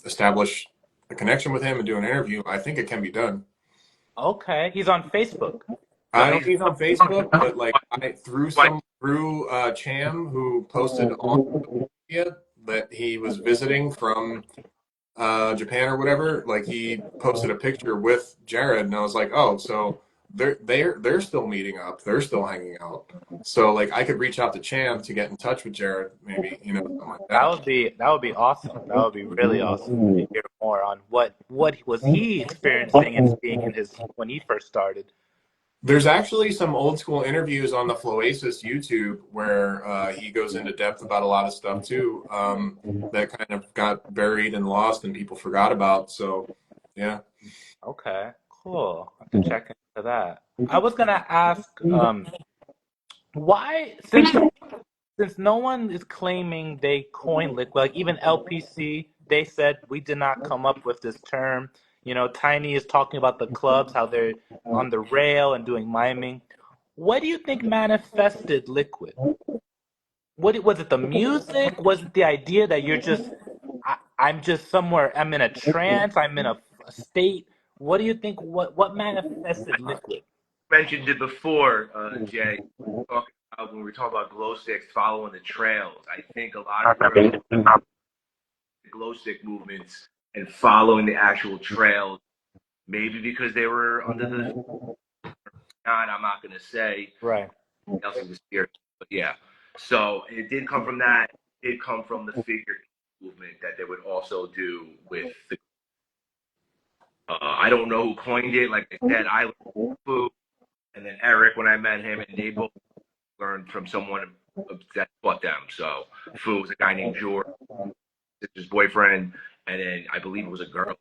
establish a connection with him and do an interview, I think it can be done. Okay, he's on Facebook. I don't think he's on Facebook, but like through Cham who posted on social media that he was visiting from Japan or whatever. Like he posted a picture with Jared, and I was like, oh, so they're still meeting up, they're still hanging out. So like I could reach out to Cham to get in touch with Jared, maybe something like That that. would be awesome. That would be really awesome to hear more on what was he experiencing and seeing in his when he first started. There's actually some old school interviews on the Floasis YouTube where he goes into depth about a lot of stuff too, that kind of got buried and lost and people forgot about. So, yeah. Okay, cool. I have to check into that. I was gonna ask, why since no one is claiming they coined liquid, like even LPC, they said we did not come up with this term. You know, Tiny is talking about the clubs, how they're on the rail and doing miming. What do you think manifested liquid? What was it? The music? Was it the idea that I'm just somewhere? I'm in a trance. I'm in a state. What do you think? What manifested liquid? mentioned it before, Jay. Talking about when we were talking about glow sticks following the trails. I think a lot of early glow stick movements and following the actual trails, maybe because they were under the I'm not going to say Right. else in the spirit, but yeah. So it did come from that. It did come from the figure movement that they would also do with the. I don't know who coined it. Like I said, I learned Fu, and then Eric when I met him, and they both learned from someone that taught them. So Fu was a guy named George, sister's boyfriend, and then I believe it was a girl.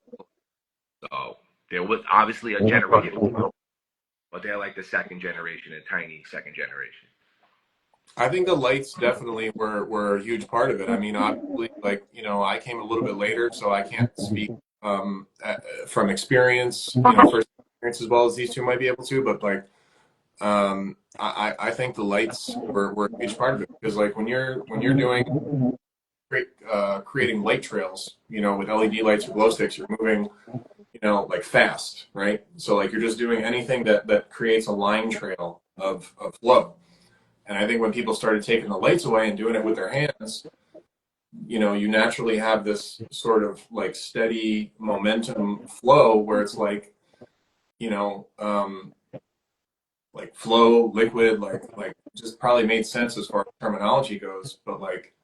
So there was obviously a generation, but they're like the second generation, a tiny second generation. I think the lights definitely were a huge part of it. I mean, obviously, like, I came a little bit later, so I can't speak from experience, first experience as well as these two might be able to, but like, I think the lights were a huge part of it because like when you're doing creating light trails, with LED lights or glow sticks, you're moving, like fast, right? So like you're just doing anything that creates a line trail of flow. And I think when people started taking the lights away and doing it with their hands, you naturally have this sort of like steady momentum flow where it's like, like flow, liquid, like just probably made sense as far as terminology goes. But like,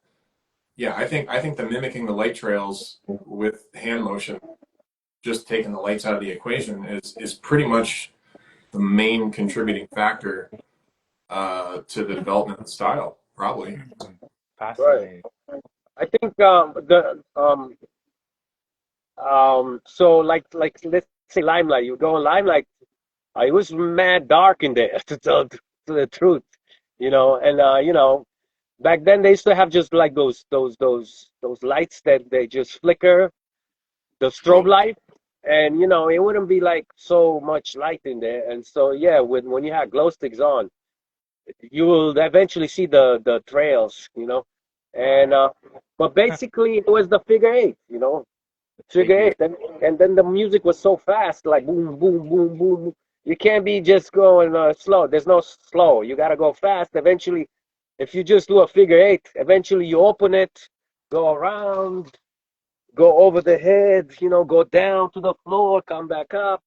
yeah, I think the mimicking the light trails with hand motion, just taking the lights out of the equation is pretty much the main contributing factor to the development of the style, probably. Fascinating. I think so like let's say Limelight. You go on Limelight. It was mad dark in there to tell to the truth, and back then they used to have just like those lights that they just flicker, the strobe light, and it wouldn't be like so much light in there, and so yeah, when you have glow sticks on, you will eventually see the trails, and but basically it was the figure eight, figure eight, and then the music was so fast, like boom, boom, boom, boom. You can't be just going slow. There's no slow. You gotta go fast. Eventually, if you just do a figure eight, eventually you open it, go around, go over the head, go down to the floor, come back up,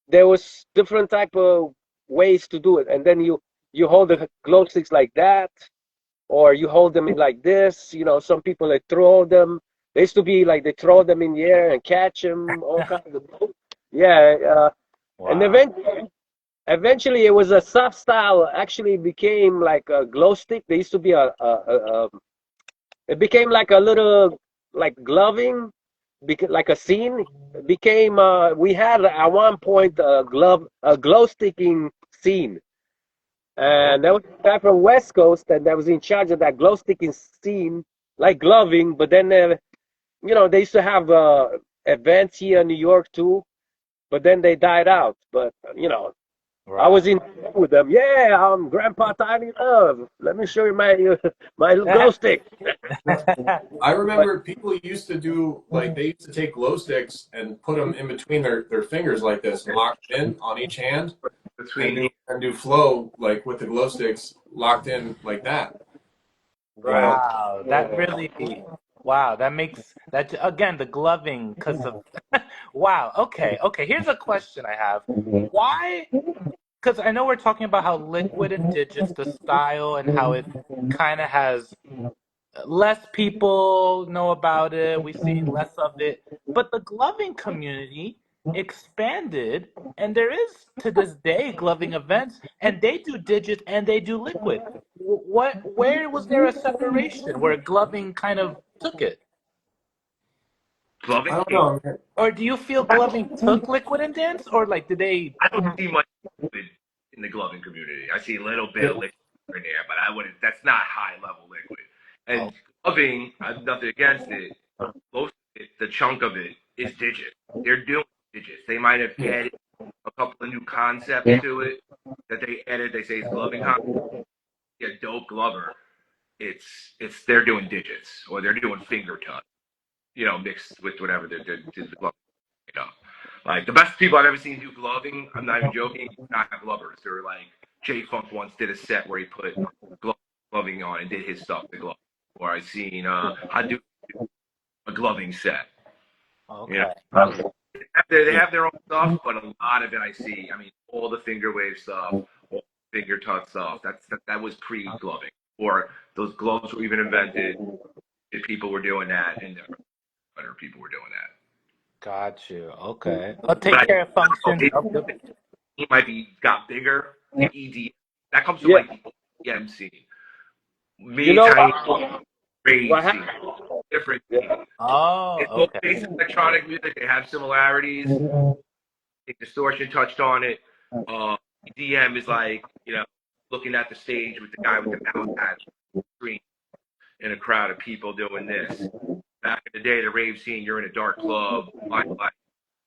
there was different type of ways to do it. And then you hold the glow sticks like that, or you hold them in like this. Some people they throw them. They used to be like they throw them in the air and catch them, all kinds of. Yeah, and Wow. eventually it was a soft style. Actually, became like a glow stick. There used to be it became like a little like gloving, like a scene. It became we had at one point a glow sticking scene. Oh, And there was a guy from West Coast that was in charge of that glow sticking scene, like gloving. But then, they used to have events here in New York too. But then they died out. But I was right. in with them. Yeah, I'm Grandpa Tiny Love. Let me show you my my glow stick. I But remember people used to do like they used to take glow sticks and put them in between their fingers like this, locked in on each hand, and Between do flow like with the glow sticks locked in like that. You right. know, Wow, that really, wow, that makes that again the gloving because of wow. Okay, okay. Here's a question I have. Why? Because I know we're talking about how liquid and digits, the style, and how it kind of has less people know about it. We've seen less of it, but the gloving community expanded, and there is to this day gloving events, and they do digit and they do liquid. What? Where was there a separation where gloving kind of took it, I gloving. don't know, man. or do you feel gloving took liquid and dance, or like did they? I don't see much liquid in the gloving community. I see a little bit of liquid in there, but I wouldn't. That's not high level liquid. Oh, And gloving, I've nothing against it. Most of it, the chunk of it, is digits. They're doing digits. They might have added a couple of new concepts to it that they added. They say it's gloving. A dope glover. It's they're doing digits or they're doing finger touch. Mixed with whatever they're the glove. You know, like the best people I've ever seen do gloving. I'm not even joking. Not glovers. They're like J Funk once did a set where he put gloving on and did his stuff to glove. Or I seen I do a gloving set. You know, okay, they have their own stuff, but a lot of it I see. I mean, all the finger wave stuff, all the finger touch stuff. That was pre-gloving, or those gloves were even invented. If people were doing that, and other people were doing that. got you. Okay, I'll But take care of functions of the. he might be got bigger. The ED that comes from Yeah, like the EDM scene. you Me, know Tiny, rave what scene, happened? different scene. Yeah. Oh, It's all okay. basic electronic music. They have similarities. I think Distortion touched on it. EDM is like looking at the stage with the guy with the mouse pad screen in a crowd of people doing this. Back in the day, the rave scene, you're in a dark club. My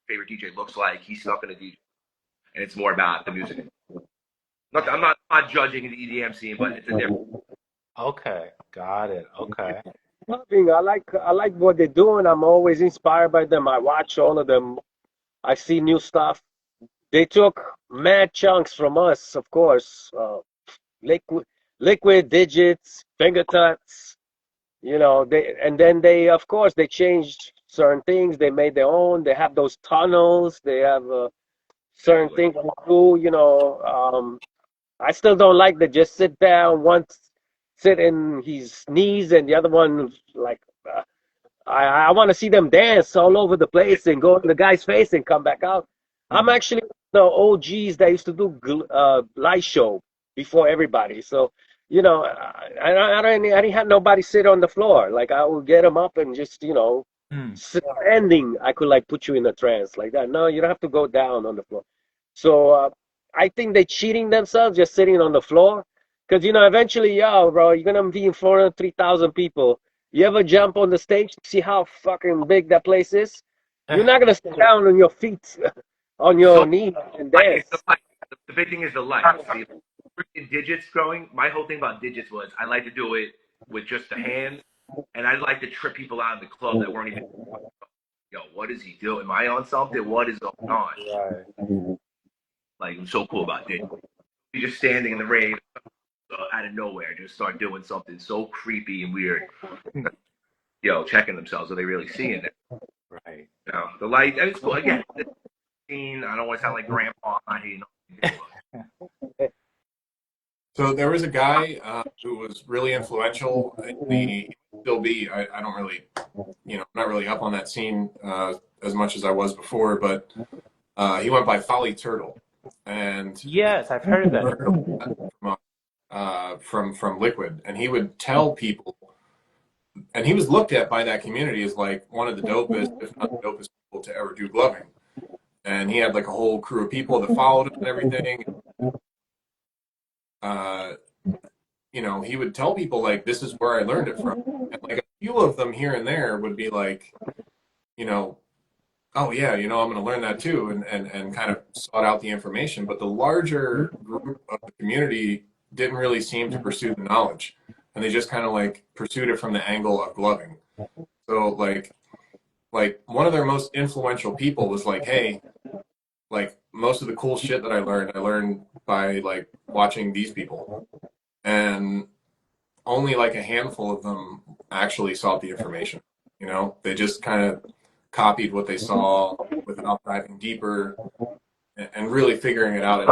favorite DJ looks like he's stuck in a DJ, and it's more about the music. I'm not judging the EDM scene, but it's a different. Okay, got it. Okay. Loving. I like what they're doing. I'm always inspired by them. I watch all of them. I see new stuff. They took mad chunks from us, of course. Liquid digits, finger touch. And then they, of course, they changed certain things. They made their own. They have those tunnels. They have certain things to do. I still don't like that. Just sit down. One sit in his knees, and the other one like. I want to see them dance all over the place and go in the guy's face and come back out. I'm Mhm. actually the OGs that used to do light show before everybody. So, I didn't have nobody sit on the floor. Like I would get them up and just, Hmm. standing. I could like put you in a trance like that. No, you don't have to go down on the floor. So I think they're cheating themselves just sitting on the floor. Because, eventually, yo, bro, you're going to be in front of 3,000 people. You ever jump on the stage to see how fucking big that place is? You're not gonna sit down on your feet, on your So knees and it's the dance. light. The big thing is the light. See, freaking digits growing. My whole thing about digits was I like to do it with just the hands, and I like to trip people out in the club that weren't even. Yo, what is he doing? Am I on something? What is going on? Right. Like, I'm so cool about digits. You just standing in the rave out of nowhere, just start doing something so creepy and weird. checking themselves. Are they really seeing it? Right. The light, and it's cool. Again, I don't want to sound like grandpa. I hate So there was a guy who was really influential in the still be. I don't really, I'm not really up on that scene as much as I was before, but he went by Folly Turtle, and Yes, I've heard of that. from Liquid, and he would tell people, and he was looked at by that community as like one of the dopest, if not the dopest people to ever do gloving. And he had like a whole crew of people that followed him and everything. He would tell people like, this is where I learned it from. And like a few of them here and there would be like, oh yeah, I'm going to learn that too, and kind of sought out the information. But the larger group of the community didn't really seem to pursue the knowledge, and they just kind of like pursued it from the angle of gloving. So like one of their most influential people was like, hey, like most of the cool shit that I learned by like watching these people, and only like a handful of them actually sought the information. They just kind of copied what they saw without diving deeper and really figuring it out.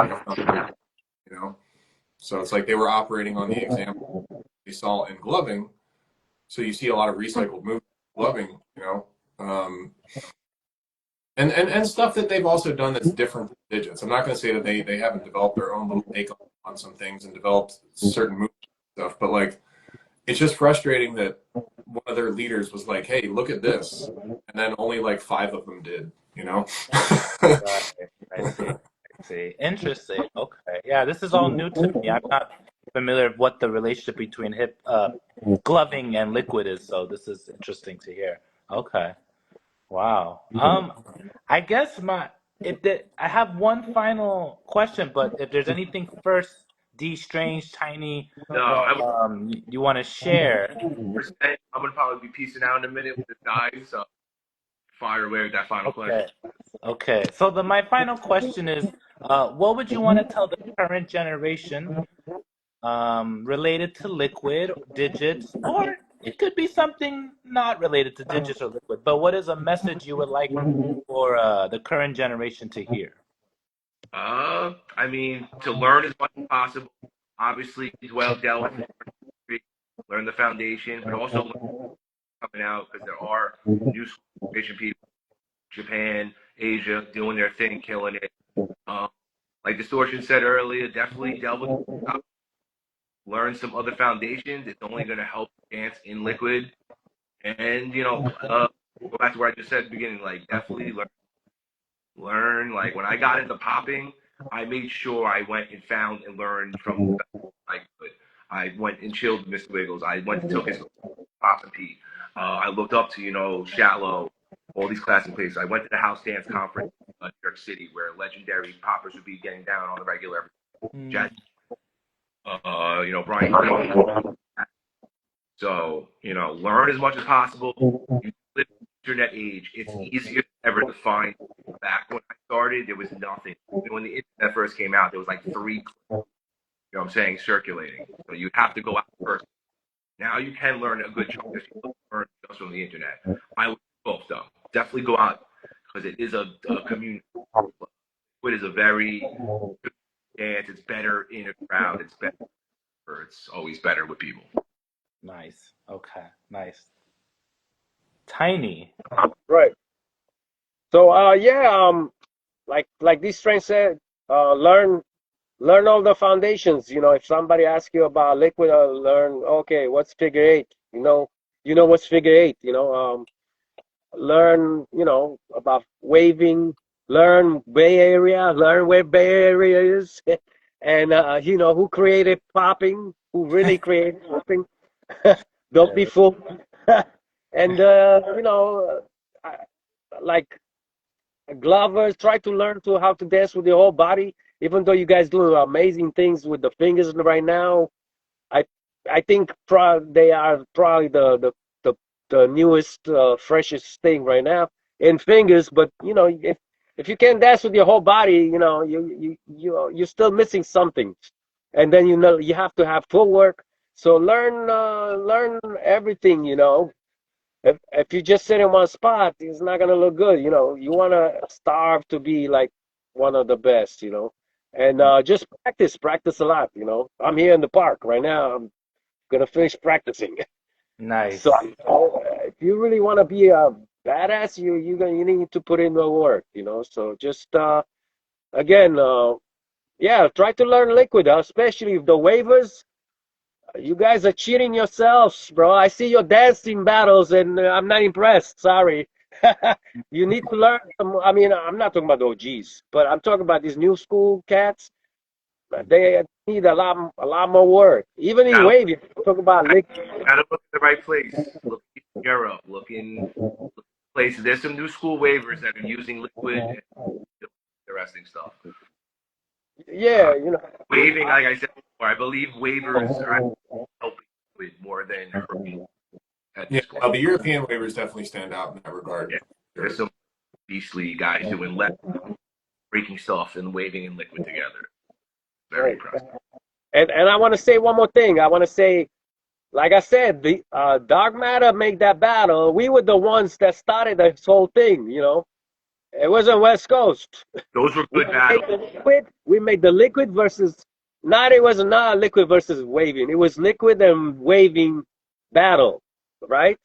So it's like they were operating on the example they saw in gloving. So you see a lot of recycled movement gloving, and stuff that they've also done that's different than digits. I'm not going to say that they haven't developed their own little take on some things and developed certain movement stuff, but like it's just frustrating that one of their leaders was like, hey, look at this, and then only like 5 of them did. Right. I see. I see. Interesting. Okay. Yeah, this is all new to me. I'm not familiar with what the relationship between gloving and liquid is, so this is interesting to hear. Okay. Wow. I guess I have one final question, but if there's anything first, Dstrange, Tiny, you want to share? I'm gonna probably be peacing out in a minute with the guys. So fire away with that final question. Okay. So my final question is, what would you want to tell the current generation related to liquid, digits, or it could be something not related to digits or liquid, but what is a message you would like for the current generation to hear? I mean, to learn as much as possible. Obviously, delve into learn the foundation, but also learn coming out because there are new Asian people, Japan, Asia, doing their thing, killing it. Like Distortion said earlier, definitely delve into learn some other foundations. It's only going to help dance in liquid. And, go back to what I just said at the beginning, like definitely learn. Like when I got into popping, I made sure I went and found and learned from I could. I went and chilled with Mr. Wiggles. I went and took his Pop and Pete. I looked up to, Shallow, all these classic places. I went to the house dance conference in New York City where legendary poppers would be getting down on the regular. Jazz, Brian. So, learn as much as possible. You live in the internet age. It's easier than ever to find. Back when I started, there was nothing. When the internet first came out, there was like 3, what I'm saying, circulating. So you'd have to go out first. Now you can learn a good chunk of people learn just from the internet. I would both though. Definitely go out because it is a community. It is a very good dance. It's better in a crowd. It's better. It's always better with people. Nice. Okay. Nice. Tiny. Right. So like this friend said, learn all the foundations. If somebody asks you about liquid, learn, okay, what's figure 8? What's figure 8. Learn about waving. Learn Bay Area. Learn where Bay Area is, and who created popping. Who really created popping. Don't be fooled. And like Glovers, try to learn how to dance with your whole body. Even though you guys do amazing things with the fingers right now, I think they are probably the newest, freshest thing right now in fingers. But if you can't dance with your whole body, you're still missing something. And then you have to have footwork. So learn everything. if you just sit in one spot, it's not gonna look good. You know, you wanna starve to be like one of the best. You know, and just practice a lot. You know, I'm here in the park right now. I'm gonna finish practicing. So Nice. if you really want to be a badass, you need to put in the work. You know, so just again, yeah, try to learn liquid, especially if the waivers. You guys are cheating yourselves, bro. I see your dancing battles, and I'm not impressed. Sorry. You need to learn some. I mean, I'm not talking about the OGs, but I'm talking about these new school cats. They need a lot more work. Even in Gotta, waving, talk about liquid. gotta look in the right place. Look in Europe. Look in places. There's some new school waivers that are using liquid and interesting stuff. Yeah, you know. Waving, like I said before, I believe waivers are helping liquid more than hurting at Yeah, this point. well, the European waivers definitely stand out in that regard. Yeah. There's some beastly guys doing left breaking stuff and waving and liquid together. Very Right. impressive. And I want to say one more thing. I want to say, like I said, the dark matter made that battle. We were the ones that started this whole thing. You know, it wasn't West Coast. Those were We good made battles. the liquid. We made the liquid versus not. It was not liquid versus waving. It was liquid and waving battle, right?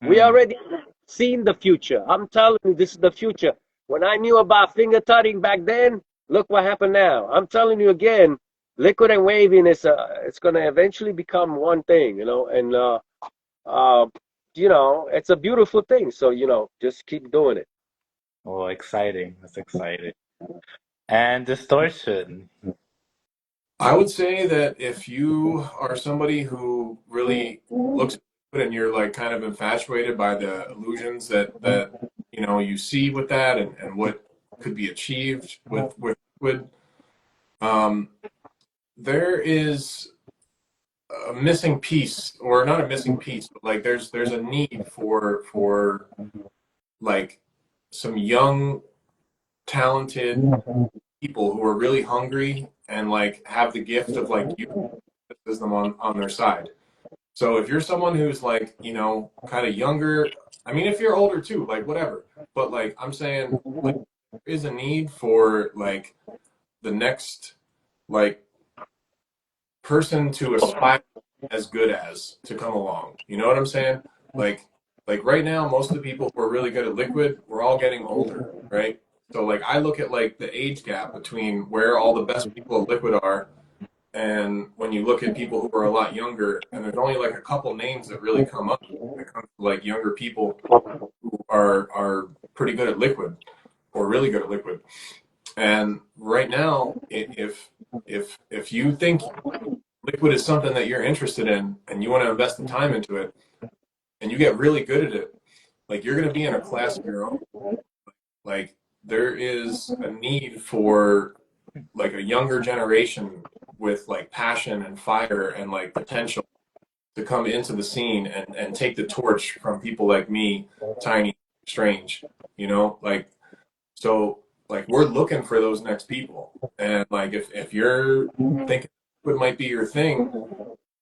We Mm. already seen the future. I'm telling you, this is the future. When I knew about finger tutting back then, look what happened now. I'm telling you again, liquid and waving is it's going to eventually become one thing, you know, and uh, you know, it's a beautiful thing. So you know, just keep doing it. Oh, exciting. That's exciting. And Distortion. I would say that if you are somebody who really looks good and you're like kind of infatuated by the illusions that you know you see with that and what could be achieved with liquid, um, there is a missing piece, or not a missing piece, but like there's a need for like some young, talented people who are really hungry and like have the gift of like you them on their side. So if you're someone who's like, you know, kind of younger, I mean, if you're older too, like whatever. But like I'm saying, like there is a need for like the next like person to aspire as good as to come along. You know what I'm saying? Like like right now, most of the people who are really good at liquid, we're all getting older, right? So like I look at like the age gap between where all the best people at liquid are and when you look at people who are a lot younger, and there's only like a couple names that really come up when it comes to like younger people who are pretty good at liquid or really good at liquid. And right now, if you think liquid is something that you're interested in and you want to invest the time into it and you get really good at it, like you're going to be in a class of your own. Like there is a need for like a younger generation with like passion and fire and like potential to come into the scene and take the torch from people like me, Tiny, Strange, you know, like so like we're looking for those next people. And like if you're thinking it might be your thing,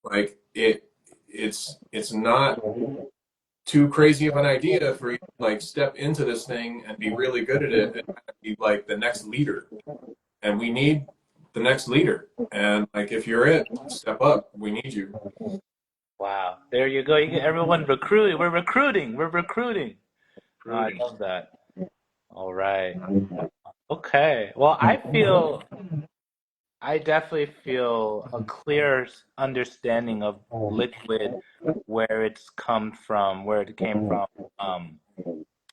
like it's not too crazy of an idea for you to like step into this thing and be really good at it and be like the next leader. And we need the next leader. And like if you're it, step up. We need you. Wow. There you go. You get everyone recruiting. We're recruiting. We're recruiting. Oh, I Recruiting. love that. All right. Okay. Well, I definitely feel a clear understanding of liquid, where it's come from, where it came from,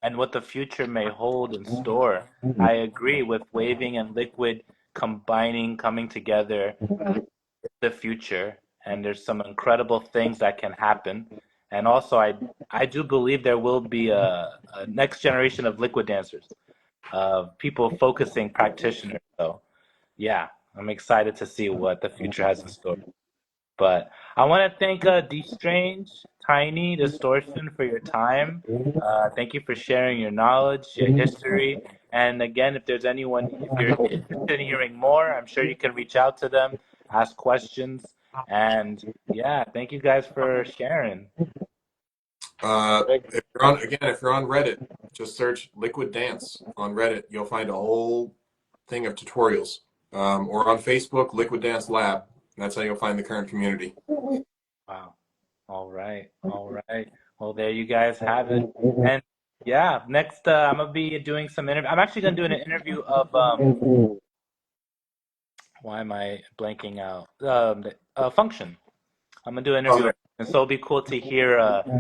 and what the future may hold in store. I agree with waving and liquid combining, coming together the future, and there's some incredible things that can happen. And also, I do believe there will be a next generation of liquid dancers, people focusing practitioners. So, yeah, I'm excited to see what the future has in store. But I want to thank Dstrange, Tiny, Distortion for your time. Thank you for sharing your knowledge, your history. And again, if there's anyone, if you're interested in hearing more, I'm sure you can reach out to them, ask questions. And yeah, thank you guys for sharing. If you're on Reddit, just search Liquid Dance on Reddit. You'll find a whole thing of tutorials. Or on Facebook, Liquid Dance Lab. That's how you'll find the current community. Wow. All right. All right. Well, there you guys have it. And yeah, next I'm gonna be doing some interview. I'm actually gonna do an interview of why am I blanking out? Function. I'm gonna do an interview, Oh, and so it'll be cool to hear.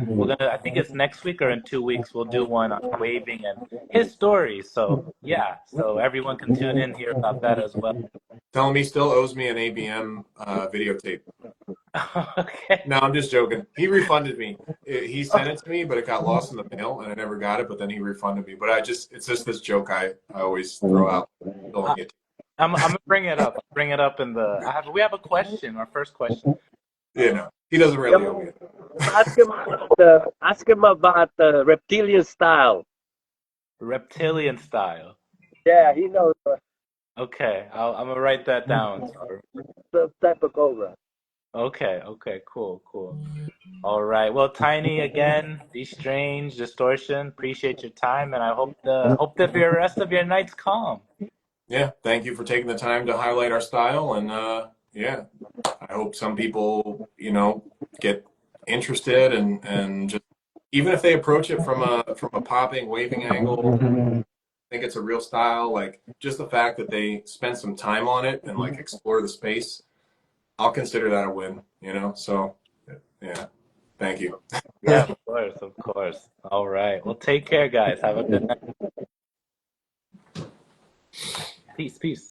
We're gonna, I think it's next week or in 2 weeks. We'll do one on waving and his story. So yeah, so everyone can tune in here about that as well. tell him he still owes me an ABM videotape. Okay. No, I'm just joking. He refunded me. He sent it to me, but it got lost in the mail, and I never got it. But then he refunded me. But it's just this joke I always throw out. Don't get I'm gonna bring it up. Bring it up in the. We have a question. Our first question. he doesn't really owe me. Ask him about the reptilian style. Reptilian style. Yeah, he knows Okay, I'm gonna write that down. the type of cobra. Okay, okay, cool, cool. All right. Well, Tiny again, Dstrange, Distortion. Appreciate your time, and I hope that the rest of your night's calm. Yeah, thank you for taking the time to highlight our style, and yeah, I hope some people get interested and just even if they approach it from a popping, waving angle, think it's a real style. Like just the fact that they spend some time on it and like explore the space, I'll consider that a win. So yeah, thank you. Yeah, of course, of course. All right. Well, take care, guys. Have a good night. Peace, peace.